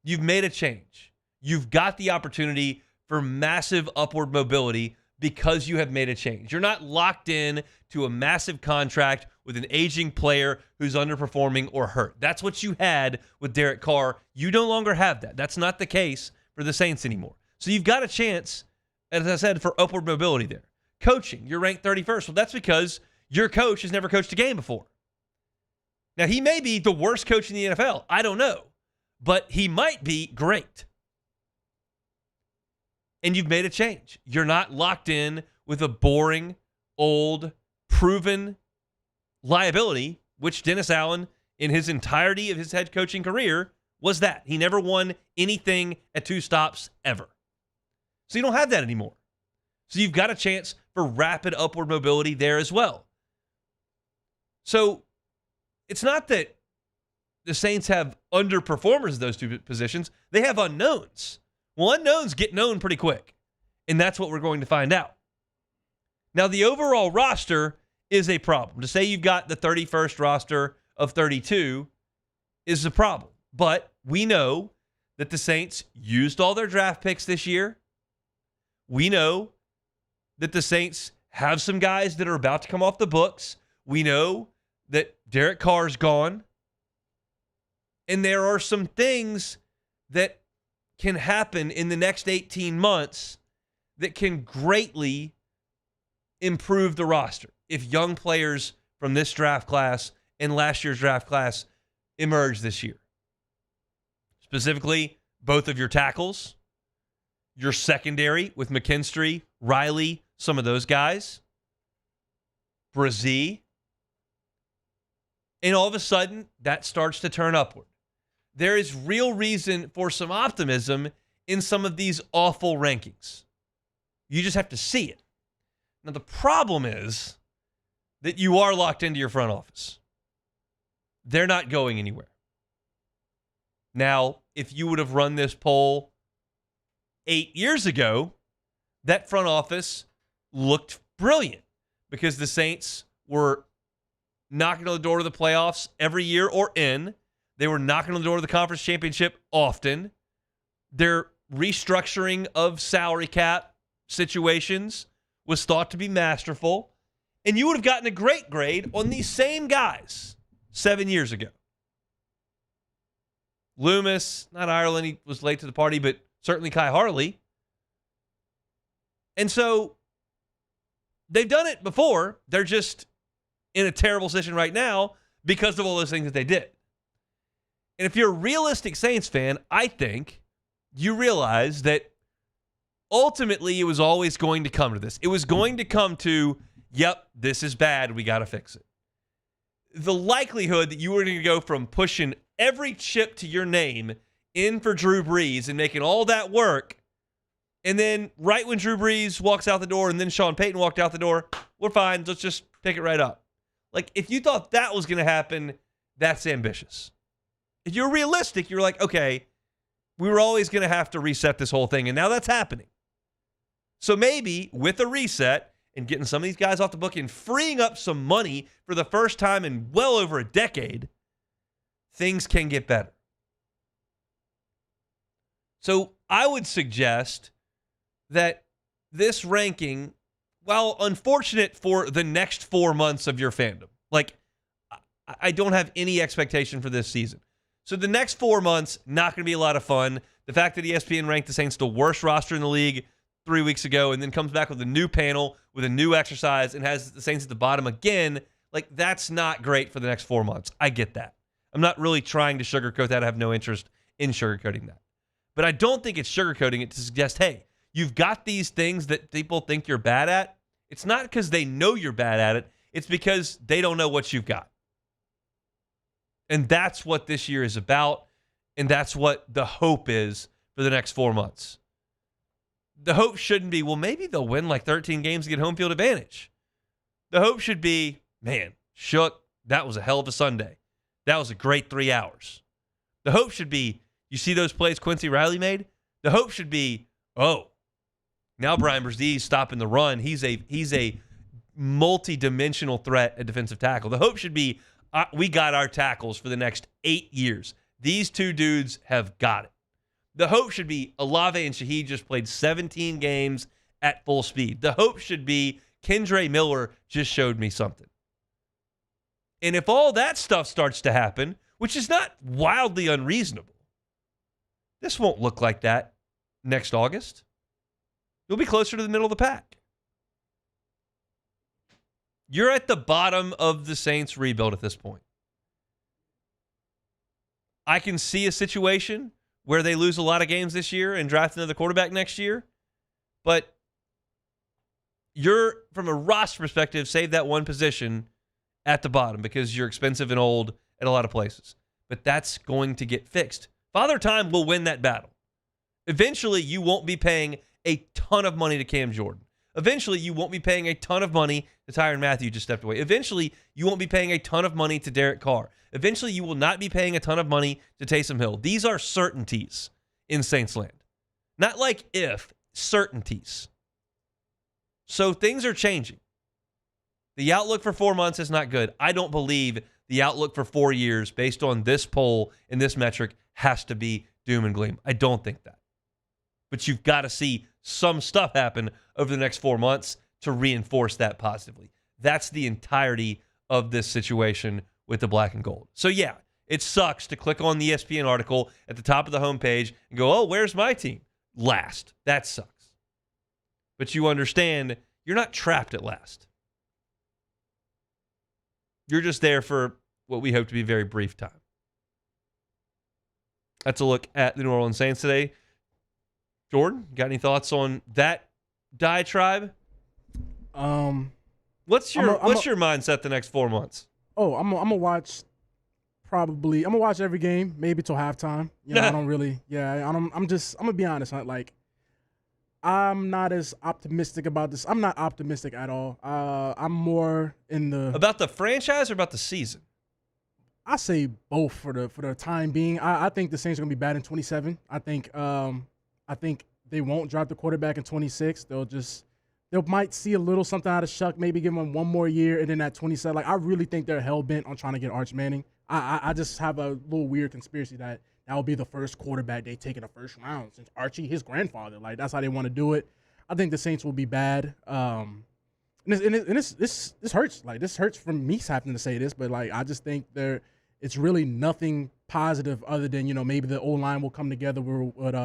You've made a change. You've got the opportunity for massive upward mobility because you have made a change. You're not locked in to a massive contract with an aging player who's underperforming or hurt. That's what you had with Derek Carr. You no longer have that. That's not the case for the Saints anymore. So you've got a chance, as I said, for upward mobility there. Coaching, you're ranked 31st. Well, that's because your coach has never coached a game before. Now, he may be the worst coach in the NFL. I don't know. But he might be great. And you've made a change. You're not locked in with a boring, old, proven liability, which Dennis Allen, in his entirety of his head coaching career, was that. He never won anything at 2 stops ever. So you don't have that anymore. So you've got a chance for rapid upward mobility there as well. So it's not that the Saints have underperformers in those 2 positions. They have unknowns. Well, unknowns get known pretty quick. And that's what we're going to find out. Now, the overall roster is a problem. To say you've got the 31st roster of 32 is a problem. But we know that the Saints used all their draft picks this year. We know that the Saints have some guys that are about to come off the books. We know that Derek Carr's gone. And there are some things that can happen in the next 18 months that can greatly improve the roster if young players from this draft class and last year's draft class emerge this year. Specifically, both of your tackles, your secondary with McKinstry, Riley, some of those guys, Brazee, and all of a sudden, that starts to turn upward. There is real reason for some optimism in some of these awful rankings. You just have to see it. Now, the problem is that you are locked into your front office. They're not going anywhere. Now, if you would have run this poll 8 years ago, that front office looked brilliant because the Saints were knocking on the door of the playoffs every year or in. They were knocking on the door of the conference championship often. Their restructuring of salary cap situations was thought to be masterful. And you would have gotten a great grade on these same guys 7 years ago. Loomis, not Ireland, he was late to the party, but certainly Kai Harley. And so they've done it before. They're just in a terrible position right now because of all those things that they did. And if you're a realistic Saints fan, I think you realize that ultimately it was always going to come to this. It was going to come to, yep, this is bad. We got to fix it. The likelihood that you were going to go from pushing every chip to your name in for Drew Brees and making all that work, and then right when Drew Brees walks out the door and then Sean Payton walked out the door, we're fine. Let's just pick it right up. Like, if you thought that was going to happen, that's ambitious. If you're realistic, you're like, okay, we were always going to have to reset this whole thing, and now that's happening. So maybe with a reset and getting some of these guys off the book and freeing up some money for the first time in well over a decade, things can get better. So I would suggest that this ranking, while unfortunate for the next 4 months of your fandom, like, I don't have any expectation for this season. So the next 4 months, not going to be a lot of fun. The fact that ESPN ranked the Saints the worst roster in the league 3 weeks ago and then comes back with a new panel, with a new exercise, and has the Saints at the bottom again, like, that's not great for the next 4 months. I get that. I'm not really trying to sugarcoat that. I have no interest in sugarcoating that. But I don't think it's sugarcoating it to suggest, hey, you've got these things that people think you're bad at. It's not because they know you're bad at it. It's because they don't know what you've got. And that's what this year is about. And that's what the hope is for the next 4 months. The hope shouldn't be, well, maybe they'll win like 13 games and get home field advantage. The hope should be, man, Shook, that was a hell of a Sunday. That was a great 3 hours. The hope should be, you see those plays Quincy Riley made? The hope should be, oh, now Brian Brazee's stopping the run. He's a multi-dimensional threat at defensive tackle. The hope should be, we got our tackles for the next 8 years. These two dudes have got it. The hope should be Olave and Shaheed just played 17 games at full speed. The hope should be Kendre Miller just showed me something. And if all that stuff starts to happen, which is not wildly unreasonable, this won't look like that next August. You'll be closer to the middle of the pack. You're at the bottom of the Saints rebuild at this point. I can see a situation where they lose a lot of games this year and draft another quarterback next year, but you're, from a roster perspective, save that one position at the bottom because you're expensive and old at a lot of places. But that's going to get fixed. Father Time will win that battle. Eventually, you won't be paying a ton of money to Cam Jordan. Eventually, you won't be paying a ton of money to Tyrann Mathieu, who just stepped away. Eventually, you won't be paying a ton of money to Derek Carr. Eventually, you will not be paying a ton of money to Taysom Hill. These are certainties in Saints land. Not like if, certainties. So things are changing. The outlook for 4 months is not good. I don't believe the outlook for 4 years, based on this poll and this metric, has to be doom and gloom. I don't think that. But you've got to see some stuff happen over the next 4 months to reinforce that positively. That's the entirety of this situation with the black and gold. So yeah, it sucks to click on the ESPN article at the top of the homepage and go, oh, where's my team? Last. That sucks. But you understand you're not trapped at last. You're just there for what we hope to be a very brief time. That's a look at the New Orleans Saints today. Jordan, got any thoughts on that diatribe? What's your mindset the next 4 months? Oh, I'm gonna watch. I'm gonna watch every game, maybe till halftime. You know, I don't really. Yeah, I'm gonna be honest. I'm not as optimistic about this. I'm not optimistic at all. I'm more in the about the franchise or about the season. I say both for the time being. I think the Saints are gonna be bad in 27. I think they won't drop the quarterback in 26. They might see a little something out of Shuck, maybe give him one more year, and then at 27. Like, I really think they're hell bent on trying to get Arch Manning. I just have a little weird conspiracy that will be the first quarterback they take in the first round since Archie, his grandfather. Like, that's how they want to do it. I think the Saints will be bad. And this hurts. Like, this hurts from me having to say this, but like, I just think it's really nothing positive other than, you know, maybe the O-line will come together with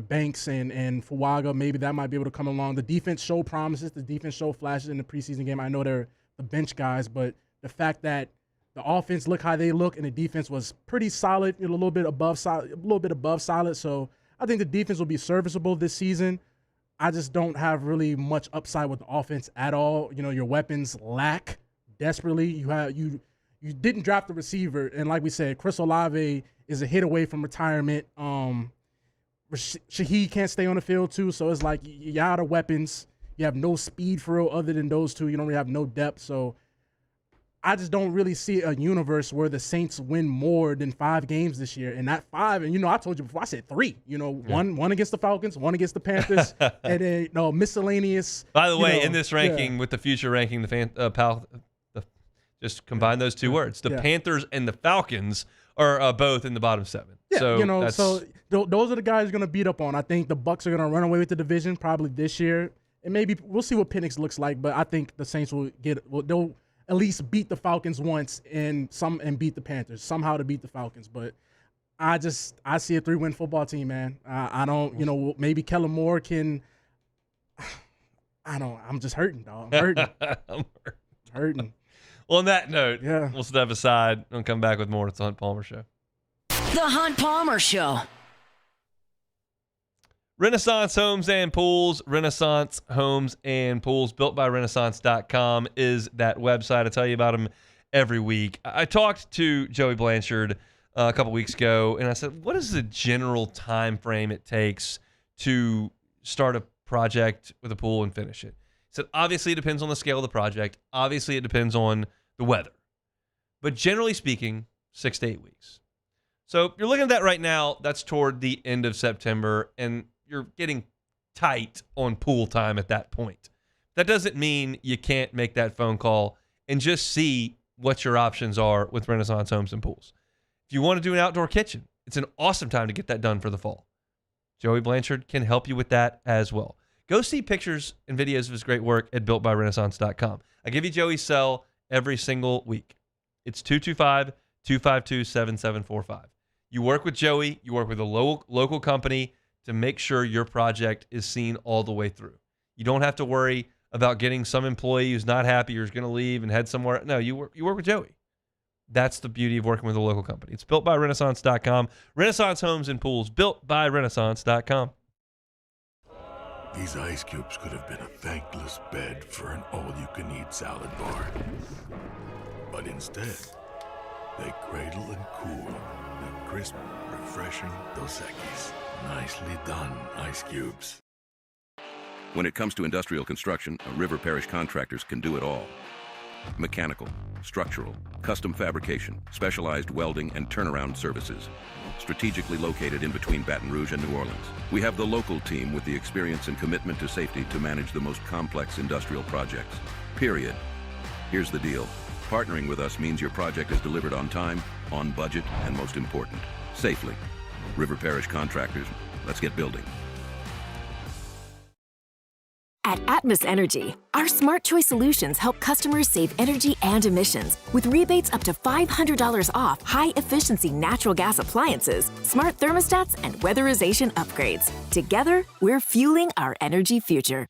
Banks and Fuaga. Maybe that might be able to come along. The defense show promises. The defense show flashes in the preseason game. I know they're the bench guys, but the fact that the offense look how they look and the defense was pretty solid, you know, a little bit above solid. So I think the defense will be serviceable this season. I just don't have really much upside with the offense at all. You know, your weapons lack desperately. You didn't draft the receiver, and like we said, Chris Olave is a hit away from retirement. Shaheed can't stay on the field too, so it's like you're out of weapons. You have no speed for real other than those two. You don't really have no depth, so I just don't really see a universe where the Saints win more than 5 games this year. And that 5, and, you know, I told you before, I said 3. You know, one against the Falcons, one against the Panthers, and then, miscellaneous. By the way, in this ranking, with the future ranking, just combine those two words. The Panthers and the Falcons are both in the bottom 7. Yeah, so those are the guys you're going to beat up on. I think the Bucs are going to run away with the division probably this year. And maybe we'll see what Penix looks like, but I think the Saints they'll at least beat the Falcons once and beat the Panthers somehow to beat the Falcons. But I see a 3-win football team, man. I don't, maybe Kellen Moore can. I'm just hurting, dog. I'm hurting. I'm hurting. Well, on that note, we'll step aside and come back with more. It's the Hunt Palmer Show. The Hunt Palmer Show. Renaissance Homes and Pools. Renaissance Homes and Pools. Built by Renaissance.com is that website. I tell you about them every week. I talked to Joey Blanchard a couple weeks ago, and I said, what is the general time frame it takes to start a project with a pool and finish it? He said, obviously, it depends on the scale of the project. Obviously, it depends on the weather. But generally speaking, 6 to 8 weeks. So you're looking at that right now. That's toward the end of September, and you're getting tight on pool time at that point. That doesn't mean you can't make that phone call and just see what your options are with Renaissance Homes and Pools. If you want to do an outdoor kitchen, it's an awesome time to get that done for the fall. Joey Blanchard can help you with that as well. Go see pictures and videos of his great work at builtbyrenaissance.com. I give you Joey's cell every single week. It's 225-252-7745. You work with Joey, you work with a local company to make sure your project is seen all the way through. You don't have to worry about getting some employee who's not happy or is going to leave and head somewhere. No, you work with Joey. That's the beauty of working with a local company. It's built by Renaissance.com. Renaissance Homes and Pools, built by Renaissance.com. These ice cubes could have been a thankless bed for an all-you-can-eat salad bar. But instead, they cradle and cool the crisp, refreshing Dos Equis. Nicely done, ice cubes. When it comes to industrial construction, River Parish Contractors can do it all. Mechanical, structural, custom fabrication, specialized welding, and turnaround services. Strategically located in between Baton Rouge and New Orleans, we have the local team with the experience and commitment to safety to manage the most complex industrial projects. Period. Here's the deal. Partnering with us means your project is delivered on time, on budget, and most important, safely. River Parish Contractors, let's get building. At Atmos Energy, our Smart Choice solutions help customers save energy and emissions with rebates up to $500 off high-efficiency natural gas appliances, smart thermostats, and weatherization upgrades. Together, we're fueling our energy future.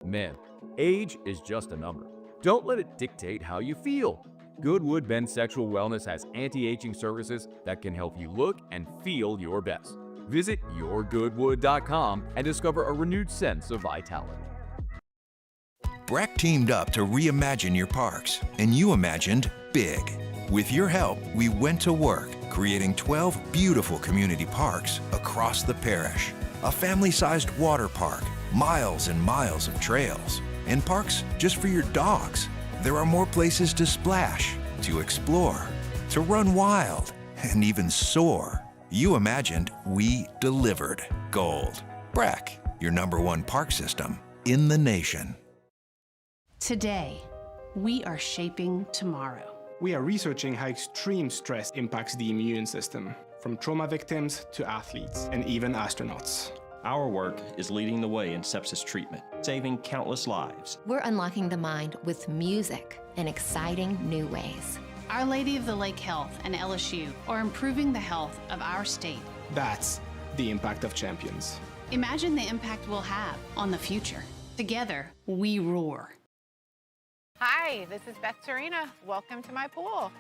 Man, age is just a number. Don't let it dictate how you feel. Goodwood Men's Sexual Wellness has anti-aging services that can help you look and feel your best. Visit yourgoodwood.com and discover a renewed sense of vitality. Breck teamed up to reimagine your parks, and you imagined big. With your help, we went to work, creating 12 beautiful community parks across the parish. A family-sized water park, miles and miles of trails, and parks just for your dogs. There are more places to splash, to explore, to run wild, and even soar. You imagined, we delivered. Gold. Breck, your #1 park system in the nation. Today, we are shaping tomorrow. We are researching how extreme stress impacts the immune system, from trauma victims to athletes and even astronauts. Our work is leading the way in sepsis treatment, saving countless lives. We're unlocking the mind with music in exciting new ways. Our Lady of the Lake Health and LSU are improving the health of our state. That's the impact of champions. Imagine the impact we'll have on the future. Together, we roar. Hi, this is Beth Serena. Welcome to my pool.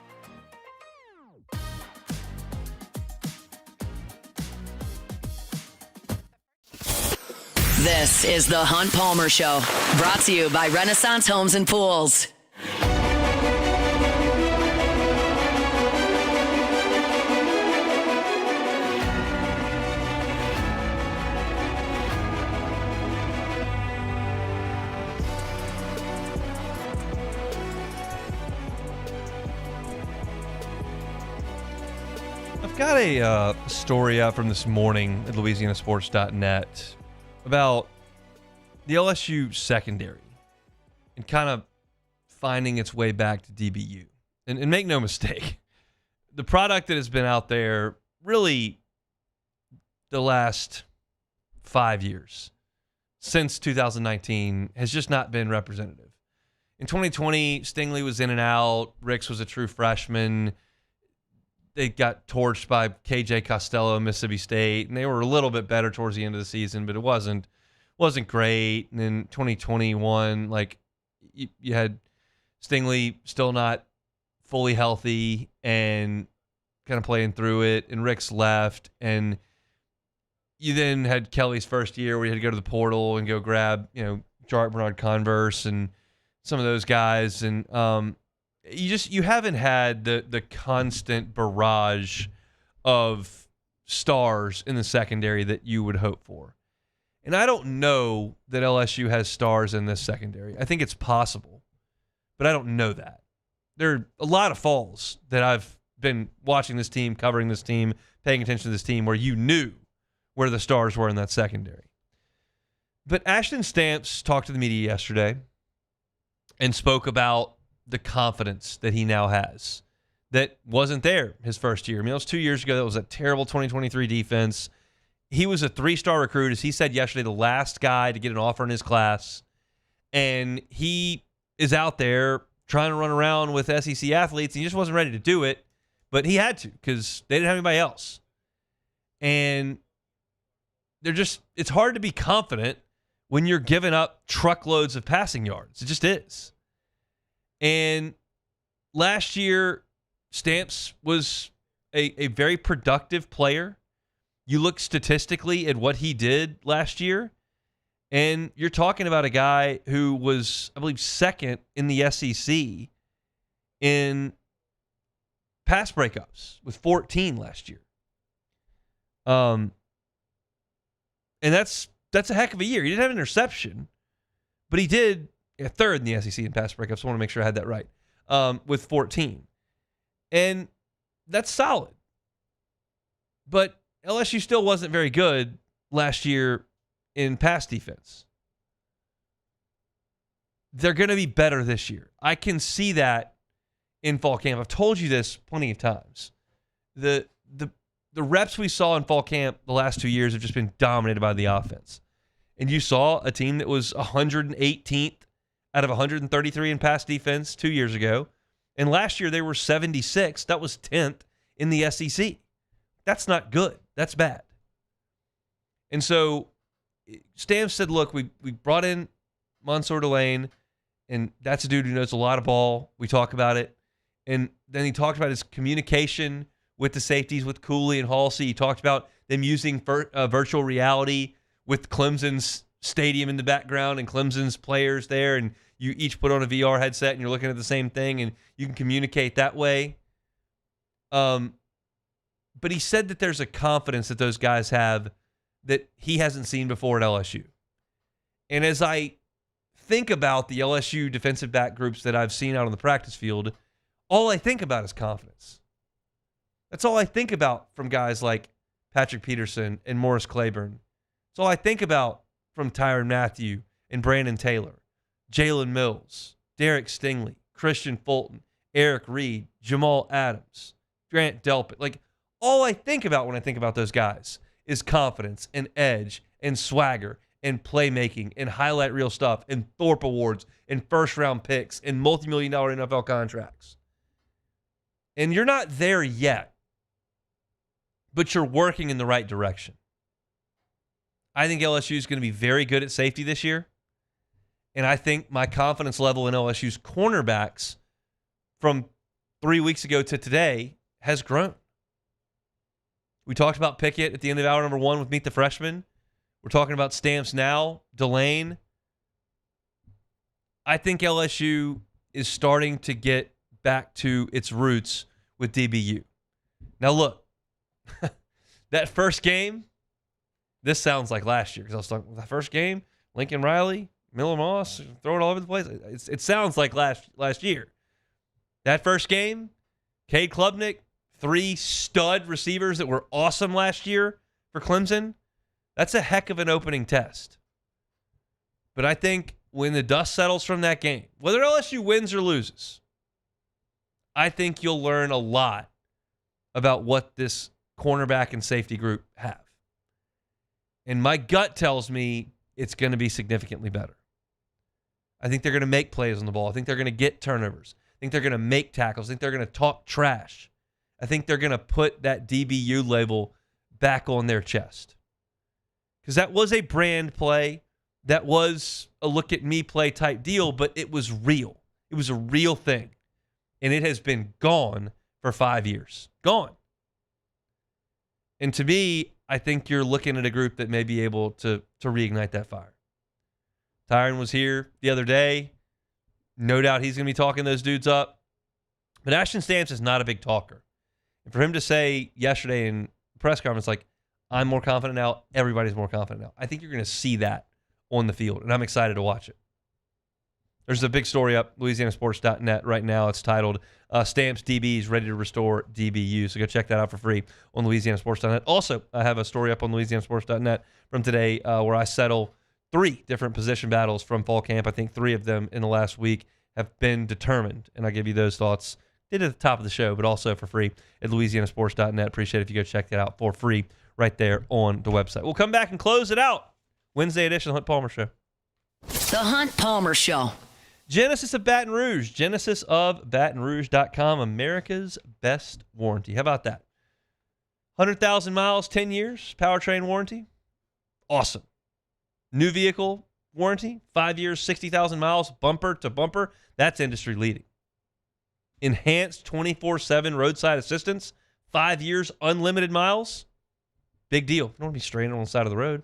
This is the Hunt Palmer Show, brought to you by Renaissance Homes and Pools. I've got a story out from this morning at LouisianaSports.net about the LSU secondary and kind of finding its way back to DBU. And make no mistake, the product that has been out there really the last 5 years, since 2019, has just not been representative. In 2020, Stingley was in and out. Ricks was a true freshman. They got torched by KJ Costello, Mississippi State, and they were a little bit better towards the end of the season, but it wasn't great. And then 2021, like you had Stingley still not fully healthy and kind of playing through it, and Ricks left, and you then had Kelly's first year where you had to go to the portal and go grab, Jart Bernard Converse and some of those guys, and you haven't had the constant barrage of stars in the secondary that you would hope for. And I don't know that LSU has stars in this secondary. I think it's possible, but I don't know that. There are a lot of falls that I've been watching this team, covering this team, paying attention to this team, where you knew where the stars were in that secondary. But Ashton Stamps talked to the media yesterday and spoke about the confidence that he now has that wasn't there his first year. I mean, it was 2 years ago. That was a terrible 2023 defense. he was a 3-star recruit, as he said yesterday, the last guy to get an offer in his class. And he is out there trying to run around with SEC athletes. And he just wasn't ready to do it, but he had to because they didn't have anybody else. And it's hard to be confident when you're giving up truckloads of passing yards. It just is. And last year, Stamps was a very productive player. You look statistically at what he did last year, and you're talking about a guy who was, I believe, second in the SEC in pass breakups with 14 last year. And that's a heck of a year. He didn't have an interception, but he did a third in the SEC in pass breakups. I want to make sure I had that right, with 14. And that's solid. But LSU still wasn't very good last year in pass defense. They're going to be better this year. I can see that in fall camp. I've told you this plenty of times. The reps we saw in fall camp the last 2 years have just been dominated by the offense. And you saw a team that was 118th out of 133 in pass defense 2 years ago. And last year they were 76th. That was 10th in the SEC. That's not good. That's bad. And so Stamps said, look, we brought in Mansour Delane, and that's a dude who knows a lot of ball. We talk about it. And then he talked about his communication with the safeties, with Cooley and Halsey. He talked about them using virtual reality with Clemson's stadium in the background and Clemson's players there, and you each put on a VR headset and you're looking at the same thing, and you can communicate that way. But he said that there's a confidence that those guys have that he hasn't seen before at LSU. And as I think about the LSU defensive back groups that I've seen out on the practice field, all I think about is confidence. That's all I think about from guys like Patrick Peterson and Morris Claiborne. That's all I think about from Tyrann Mathieu and Brandon Taylor, Jalen Mills, Derek Stingley, Christian Fulton, Eric Reed, Jamal Adams, Grant Delpit. Like, all I think about when I think about those guys is confidence and edge and swagger and playmaking and highlight reel stuff and Thorpe Awards and first-round picks and multi-million-dollar NFL contracts. And you're not there yet, but you're working in the right direction. I think LSU is going to be very good at safety this year. And I think my confidence level in LSU's cornerbacks from 3 weeks ago to today has grown. We talked about Pickett at the end of hour number 1 with Meet the Freshmen. We're talking about Stamps now, Delane. I think LSU is starting to get back to its roots with DBU. Now, look, that first game, this sounds like last year because I was talking that first game, Lincoln Riley, Miller Moss, throw it all over the place. It sounds like last year. That first game, Cade Klubnik, 3 stud receivers that were awesome last year for Clemson. That's a heck of an opening test. But I think when the dust settles from that game, whether LSU wins or loses, I think you'll learn a lot about what this cornerback and safety group have. And my gut tells me it's going to be significantly better. I think they're going to make plays on the ball. I think they're going to get turnovers. I think they're going to make tackles. I think they're going to talk trash. I think they're going to put that DBU label back on their chest. Because that was a brand play. That was a look at me play type deal, but it was real. It was a real thing. And it has been gone for 5 years. Gone. And to me, I think you're looking at a group that may be able to reignite that fire. Tyrann was here the other day. No doubt he's going to be talking those dudes up. But Ashton Stamps is not a big talker. And for him to say yesterday in the press conference, like, I'm more confident now, everybody's more confident now, I think you're going to see that on the field, and I'm excited to watch it. There's a big story up, LouisianaSports.net right now. It's titled, Stamps DBs Ready to Restore DBU. So go check that out for free on LouisianaSports.net. Also, I have a story up on LouisianaSports.net from today where I settle 3 different position battles from fall camp. I think 3 of them in the last week have been determined, and I'll give you those thoughts. Did at the top of the show, but also for free at LouisianaSports.net. Appreciate it if you go check that out for free right there on the website. We'll come back and close it out. Wednesday edition of the Hunt Palmer Show. The Hunt Palmer Show. Genesis of Baton Rouge. GenesisofBatonRouge.com. America's best warranty. How about that? 100,000 miles, 10 years, powertrain warranty. Awesome. New vehicle warranty, 5 years, 60,000 miles, bumper to bumper. That's industry leading. Enhanced 24/7 roadside assistance, 5 years, unlimited miles. Big deal. You don't want to be stranded on the side of the road.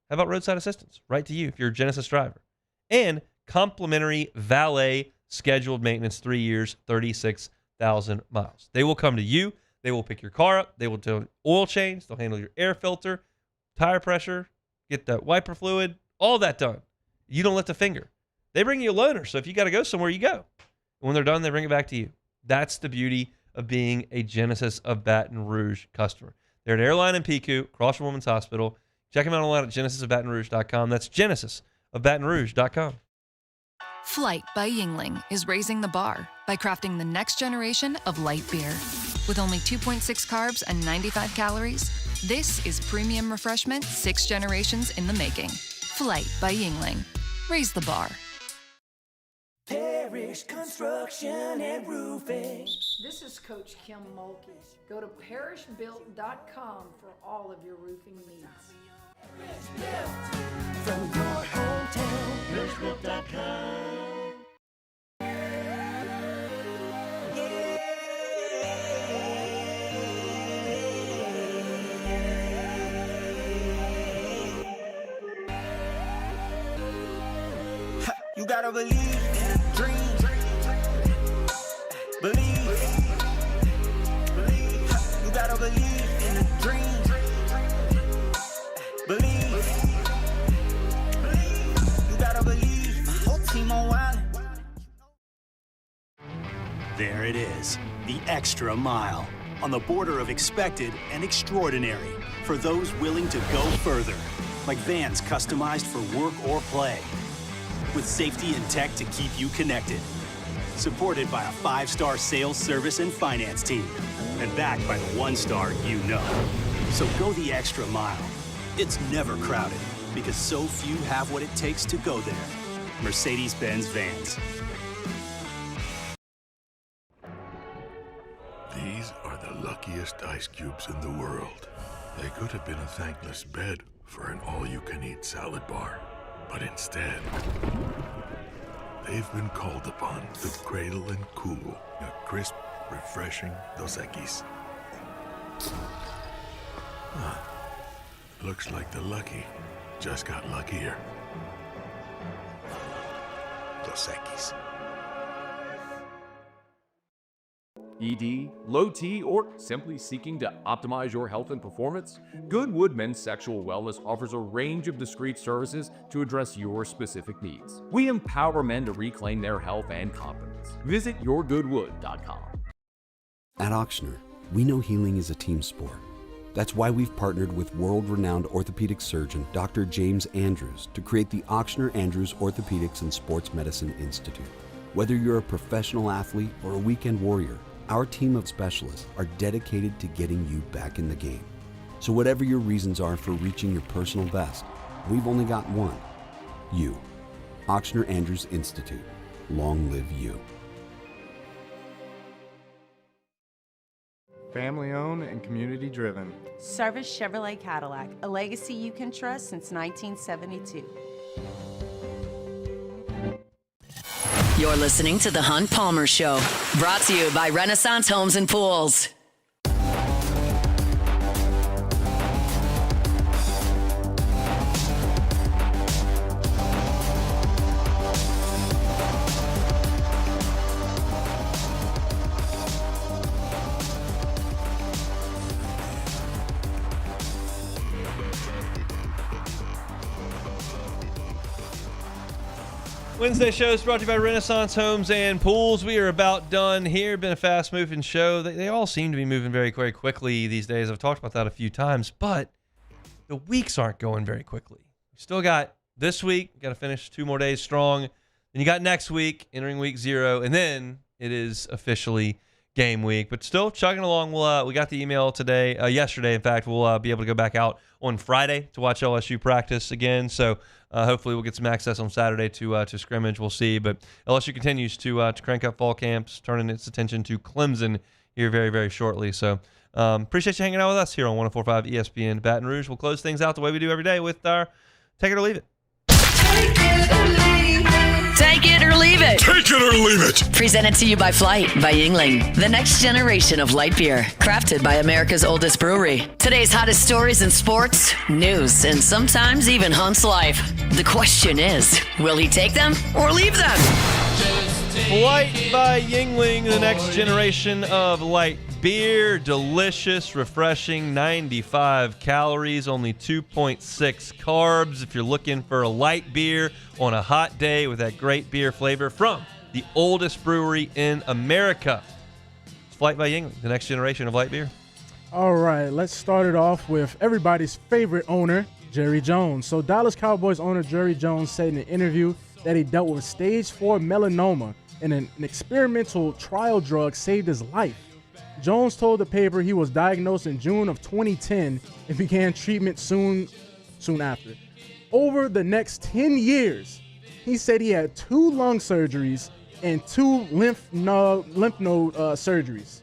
How about roadside assistance? Right to you if you're a Genesis driver. And complimentary valet scheduled maintenance, 3 years, 36,000 miles. They will come to you. They will pick your car up. They will do oil change. They'll handle your air filter, tire pressure, get the wiper fluid, all that done. You don't lift a finger. They bring you a loaner, so if you got to go somewhere, you go. And when they're done, they bring it back to you. That's the beauty of being a Genesis of Baton Rouge customer. They're at Airline and PQ, across from Women's Hospital. Check them out online at GenesisofBatonRouge.com. That's GenesisofBatonRouge.com. Flight by Yingling is raising the bar by crafting the next generation of light beer. With only 2.6 carbs and 95 calories, this is premium refreshment 6 generations in the making. Flight by Yingling. Raise the bar. Parish Construction and Roofing. This is Coach Kim Mulkey. Go to parishbuilt.com for all of your roofing needs. From your hometown, parishbuilt.com. You gotta believe in a dream. Believe. You gotta believe in a dream. Believe. You gotta believe. Whole team on wild. There it is, the extra mile, on the border of expected and extraordinary for those willing to go further, like vans customized for work or play, with safety and tech to keep you connected. Supported by a 5-star sales, service, and finance team. And backed by the 1-star you know. So go the extra mile. It's never crowded because so few have what it takes to go there. Mercedes-Benz Vans. These are the luckiest ice cubes in the world. They could have been a thankless bed for an all-you-can-eat salad bar. But instead, they've been called upon to cradle and cool a crisp, refreshing Dos Equis. Looks like the lucky just got luckier. Dos Equis. ED, low T, or simply seeking to optimize your health and performance? Goodwood Men's Sexual Wellness offers a range of discreet services to address your specific needs. We empower men to reclaim their health and confidence. Visit yourgoodwood.com. At Ochsner, we know healing is a team sport. That's why we've partnered with world-renowned orthopedic surgeon Dr. James Andrews to create the Ochsner Andrews Orthopedics and Sports Medicine Institute. Whether you're a professional athlete or a weekend warrior, our team of specialists are dedicated to getting you back in the game. So whatever your reasons are for reaching your personal best, we've only got one. You. Ochsner Andrews Institute. Long live you. Family owned and community driven. Service Chevrolet Cadillac, a legacy you can trust since 1972. You're listening to The Hunt Palmer Show, brought to you by Renaissance Homes and Pools. Wednesday show is brought to you by Renaissance Homes and Pools. We are about done here. Been a fast-moving show. They all seem to be moving very, very quickly these days. I've talked about that a few times, but the weeks aren't going very quickly. We still got this week. Got to finish 2 more days strong. Then you got next week, entering week 0, and then it is officially game week, but still chugging along. We got the email yesterday. In fact, we'll be able to go back out on Friday to watch LSU practice again. So hopefully we'll get some access on Saturday to scrimmage. We'll see. But LSU continues to crank up fall camps, turning its attention to Clemson here very, very shortly. So appreciate you hanging out with us here on 104.5 ESPN Baton Rouge. We'll close things out the way we do every day with our Take It or Leave It. Take it or leave it. Take it or leave it. Presented to you by Flight by Yingling, the next generation of light beer, crafted by America's oldest brewery. Today's hottest stories in sports, news, and sometimes even Hunt's life. The question is, will he take them or leave them? Flight by Yingling, the next generation of light beer. Delicious, refreshing, 95 calories, only 2.6 carbs. If you're looking for a light beer on a hot day with that great beer flavor from the oldest brewery in America. It's Flight by Yingling, the next generation of light beer. All right, let's start it off with everybody's favorite owner, Jerry Jones. So Dallas Cowboys owner Jerry Jones said in an interview that he dealt with stage 4 melanoma and an experimental trial drug saved his life. Jones told the paper he was diagnosed in June of 2010 and began treatment soon after. Over the next 10 years, he said he had 2 lung surgeries and 2 lymph node surgeries.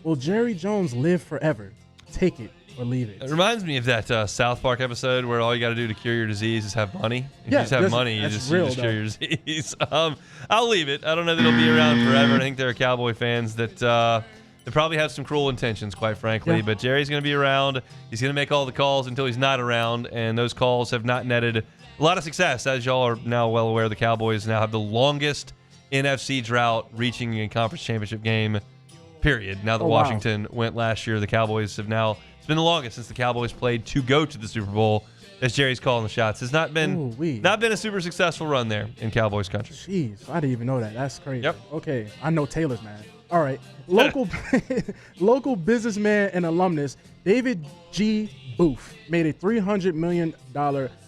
Will Jerry Jones live forever? Take it or leave it. It reminds me of that South Park episode where all you got to do to cure your disease is have money. If you just have money, you just cure your disease. I'll leave it. I don't know that he'll be around forever. I think there are Cowboy fans that they probably have some cruel intentions, quite frankly. Yeah. But Jerry's going to be around. He's going to make all the calls until he's not around, and those calls have not netted a lot of success. As y'all are now well aware, the Cowboys now have the longest NFC drought reaching a conference championship game, period. Now that Washington went last year, the Cowboys have now – it's been the longest since the Cowboys played to go to the Super Bowl. As Jerry's calling the shots, it's not been a super successful run there in Cowboys country. Jeez, I didn't even know that. That's crazy. Yep. Okay, I know Taylor's man. All right, local businessman and alumnus David G. Booth made a $300 million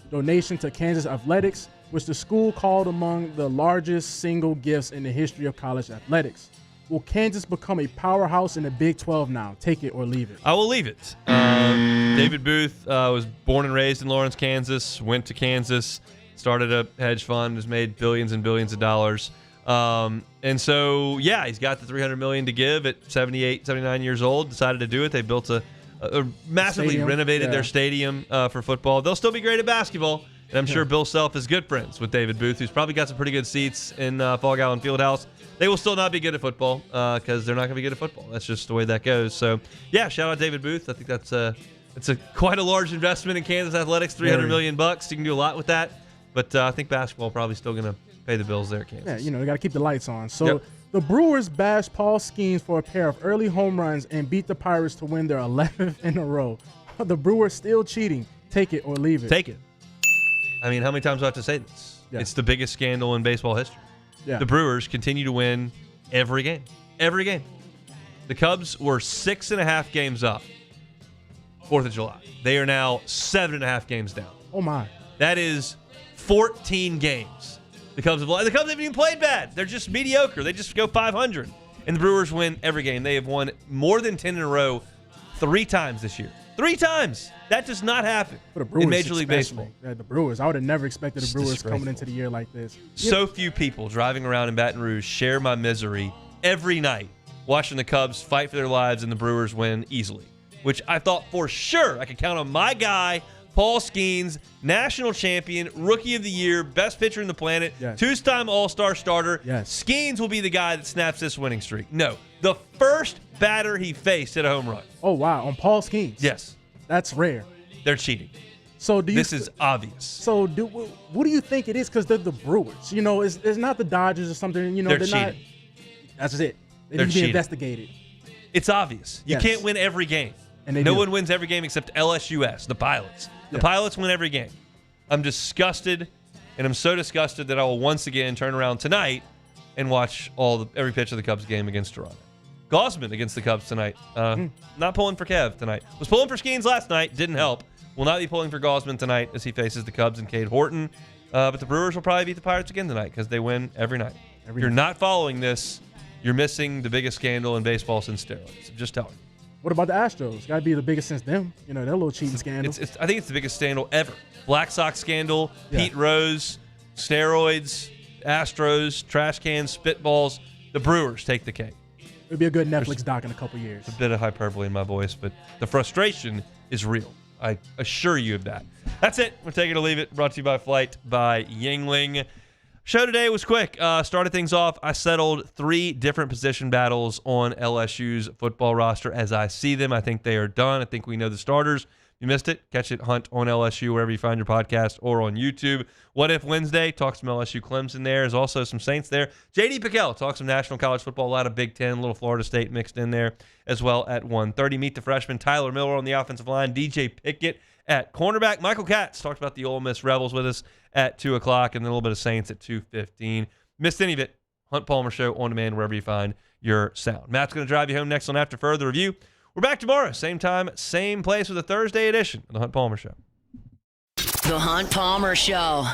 donation to Kansas athletics, which the school called among the largest single gifts in the history of college athletics. Will Kansas become a powerhouse in the Big 12 now? Take it or leave it. I will leave it. David Booth was born and raised in Lawrence, Kansas, went to Kansas, started a hedge fund, has made billions and billions of dollars. And so, yeah, he's got the $300 million to give at 78, 79 years old, decided to do it. They built a massively renovated their stadium for football. They'll still be great at basketball. And I'm sure Bill Self is good friends with David Booth, who's probably got some pretty good seats in Fall Allen Fieldhouse. They will still not be good at football because they're not going to be good at football. That's just the way that goes. So, yeah, shout out David Booth. I think it's quite a large investment in Kansas athletics, $300 million. You can do a lot with that. But I think basketball probably still going to pay the bills there at Kansas. Yeah, you got to keep the lights on. So the Brewers bashed Paul Skeens for a pair of early home runs and beat the Pirates to win their 11th in a row. The Brewers still cheating. Take it or leave it. Take it. I mean, how many times do I have to say this? Yeah. It's the biggest scandal in baseball history. Yeah. The Brewers continue to win every game. Every game. The Cubs were 6.5 games up 4th of July. They are now 7.5 games down. Oh, my. That is 14 games. The Cubs haven't even played bad. They're just mediocre. They just go 500. And the Brewers win every game. They have won more than 10 in a row 3 times this year. 3 times. That does not happen in Major League Baseball. Yeah, the Brewers. I would have never expected the Brewers coming into the year like this. So few people driving around in Baton Rouge share my misery every night watching the Cubs fight for their lives and the Brewers win easily, which I thought for sure I could count on my guy, Paul Skeens, national champion, rookie of the year, best pitcher in the planet, 2-time All-Star starter. Skeens will be the guy that snaps this winning streak. No, the first batter he faced hit a home run. Oh, wow. On Paul Skeens? Yes. That's rare. They're cheating. So this is obvious. So what do you think it is? Because they're the Brewers. You know, it's not the Dodgers or something. You know, they're cheating. That's just it. They need to be investigated. It's obvious. You can't win every game. And no one wins every game except LSU-S, the Pilots. The Pilots win every game. I'm disgusted, and I'm so disgusted that I will once again turn around tonight and watch every pitch of the Cubs game against Toronto. Gosman against the Cubs tonight. Not pulling for Kev tonight. Was pulling for Skeens last night. Didn't help. Will not be pulling for Gosman tonight as he faces the Cubs and Cade Horton. But the Brewers will probably beat the Pirates again tonight because they win every night. If you're not following this, you're missing the biggest scandal in baseball since steroids. I'm just telling you. What about the Astros? Got to be the biggest since them. You know, that little cheating scandal. I think it's the biggest scandal ever. Black Sox scandal, Yeah. Pete Rose, steroids, Astros, trash cans, spitballs. The Brewers take the cake. It would be a good Netflix doc in a couple years. A bit of hyperbole in my voice, but the frustration is real. I assure you of that. That's it. We're taking it or leave it. Brought to you by Flight by Yingling. Show today was quick. Started things off. I settled 3 different position battles on LSU's football roster as I see them. I think they are done. I think we know the starters. If you missed it, catch it, Hunt on LSU, wherever you find your podcast, or on YouTube. What If Wednesday, talk some LSU Clemson there. There's also some Saints there. JD Pickell, talk some National College Football, a lot of Big Ten, a little Florida State mixed in there as well at 1:30. Meet the freshman Tyler Miller on the offensive line, DJ Pickett at cornerback. Michael Katz talked about the Ole Miss Rebels with us at 2 o'clock, and then a little bit of Saints at 2:15. Missed any of it, Hunt Palmer Show on demand wherever you find your sound. Matt's going to drive you home next on After Further Review. We're back tomorrow, same time, same place with a Thursday edition of the Hunt Palmer Show. The Hunt Palmer Show.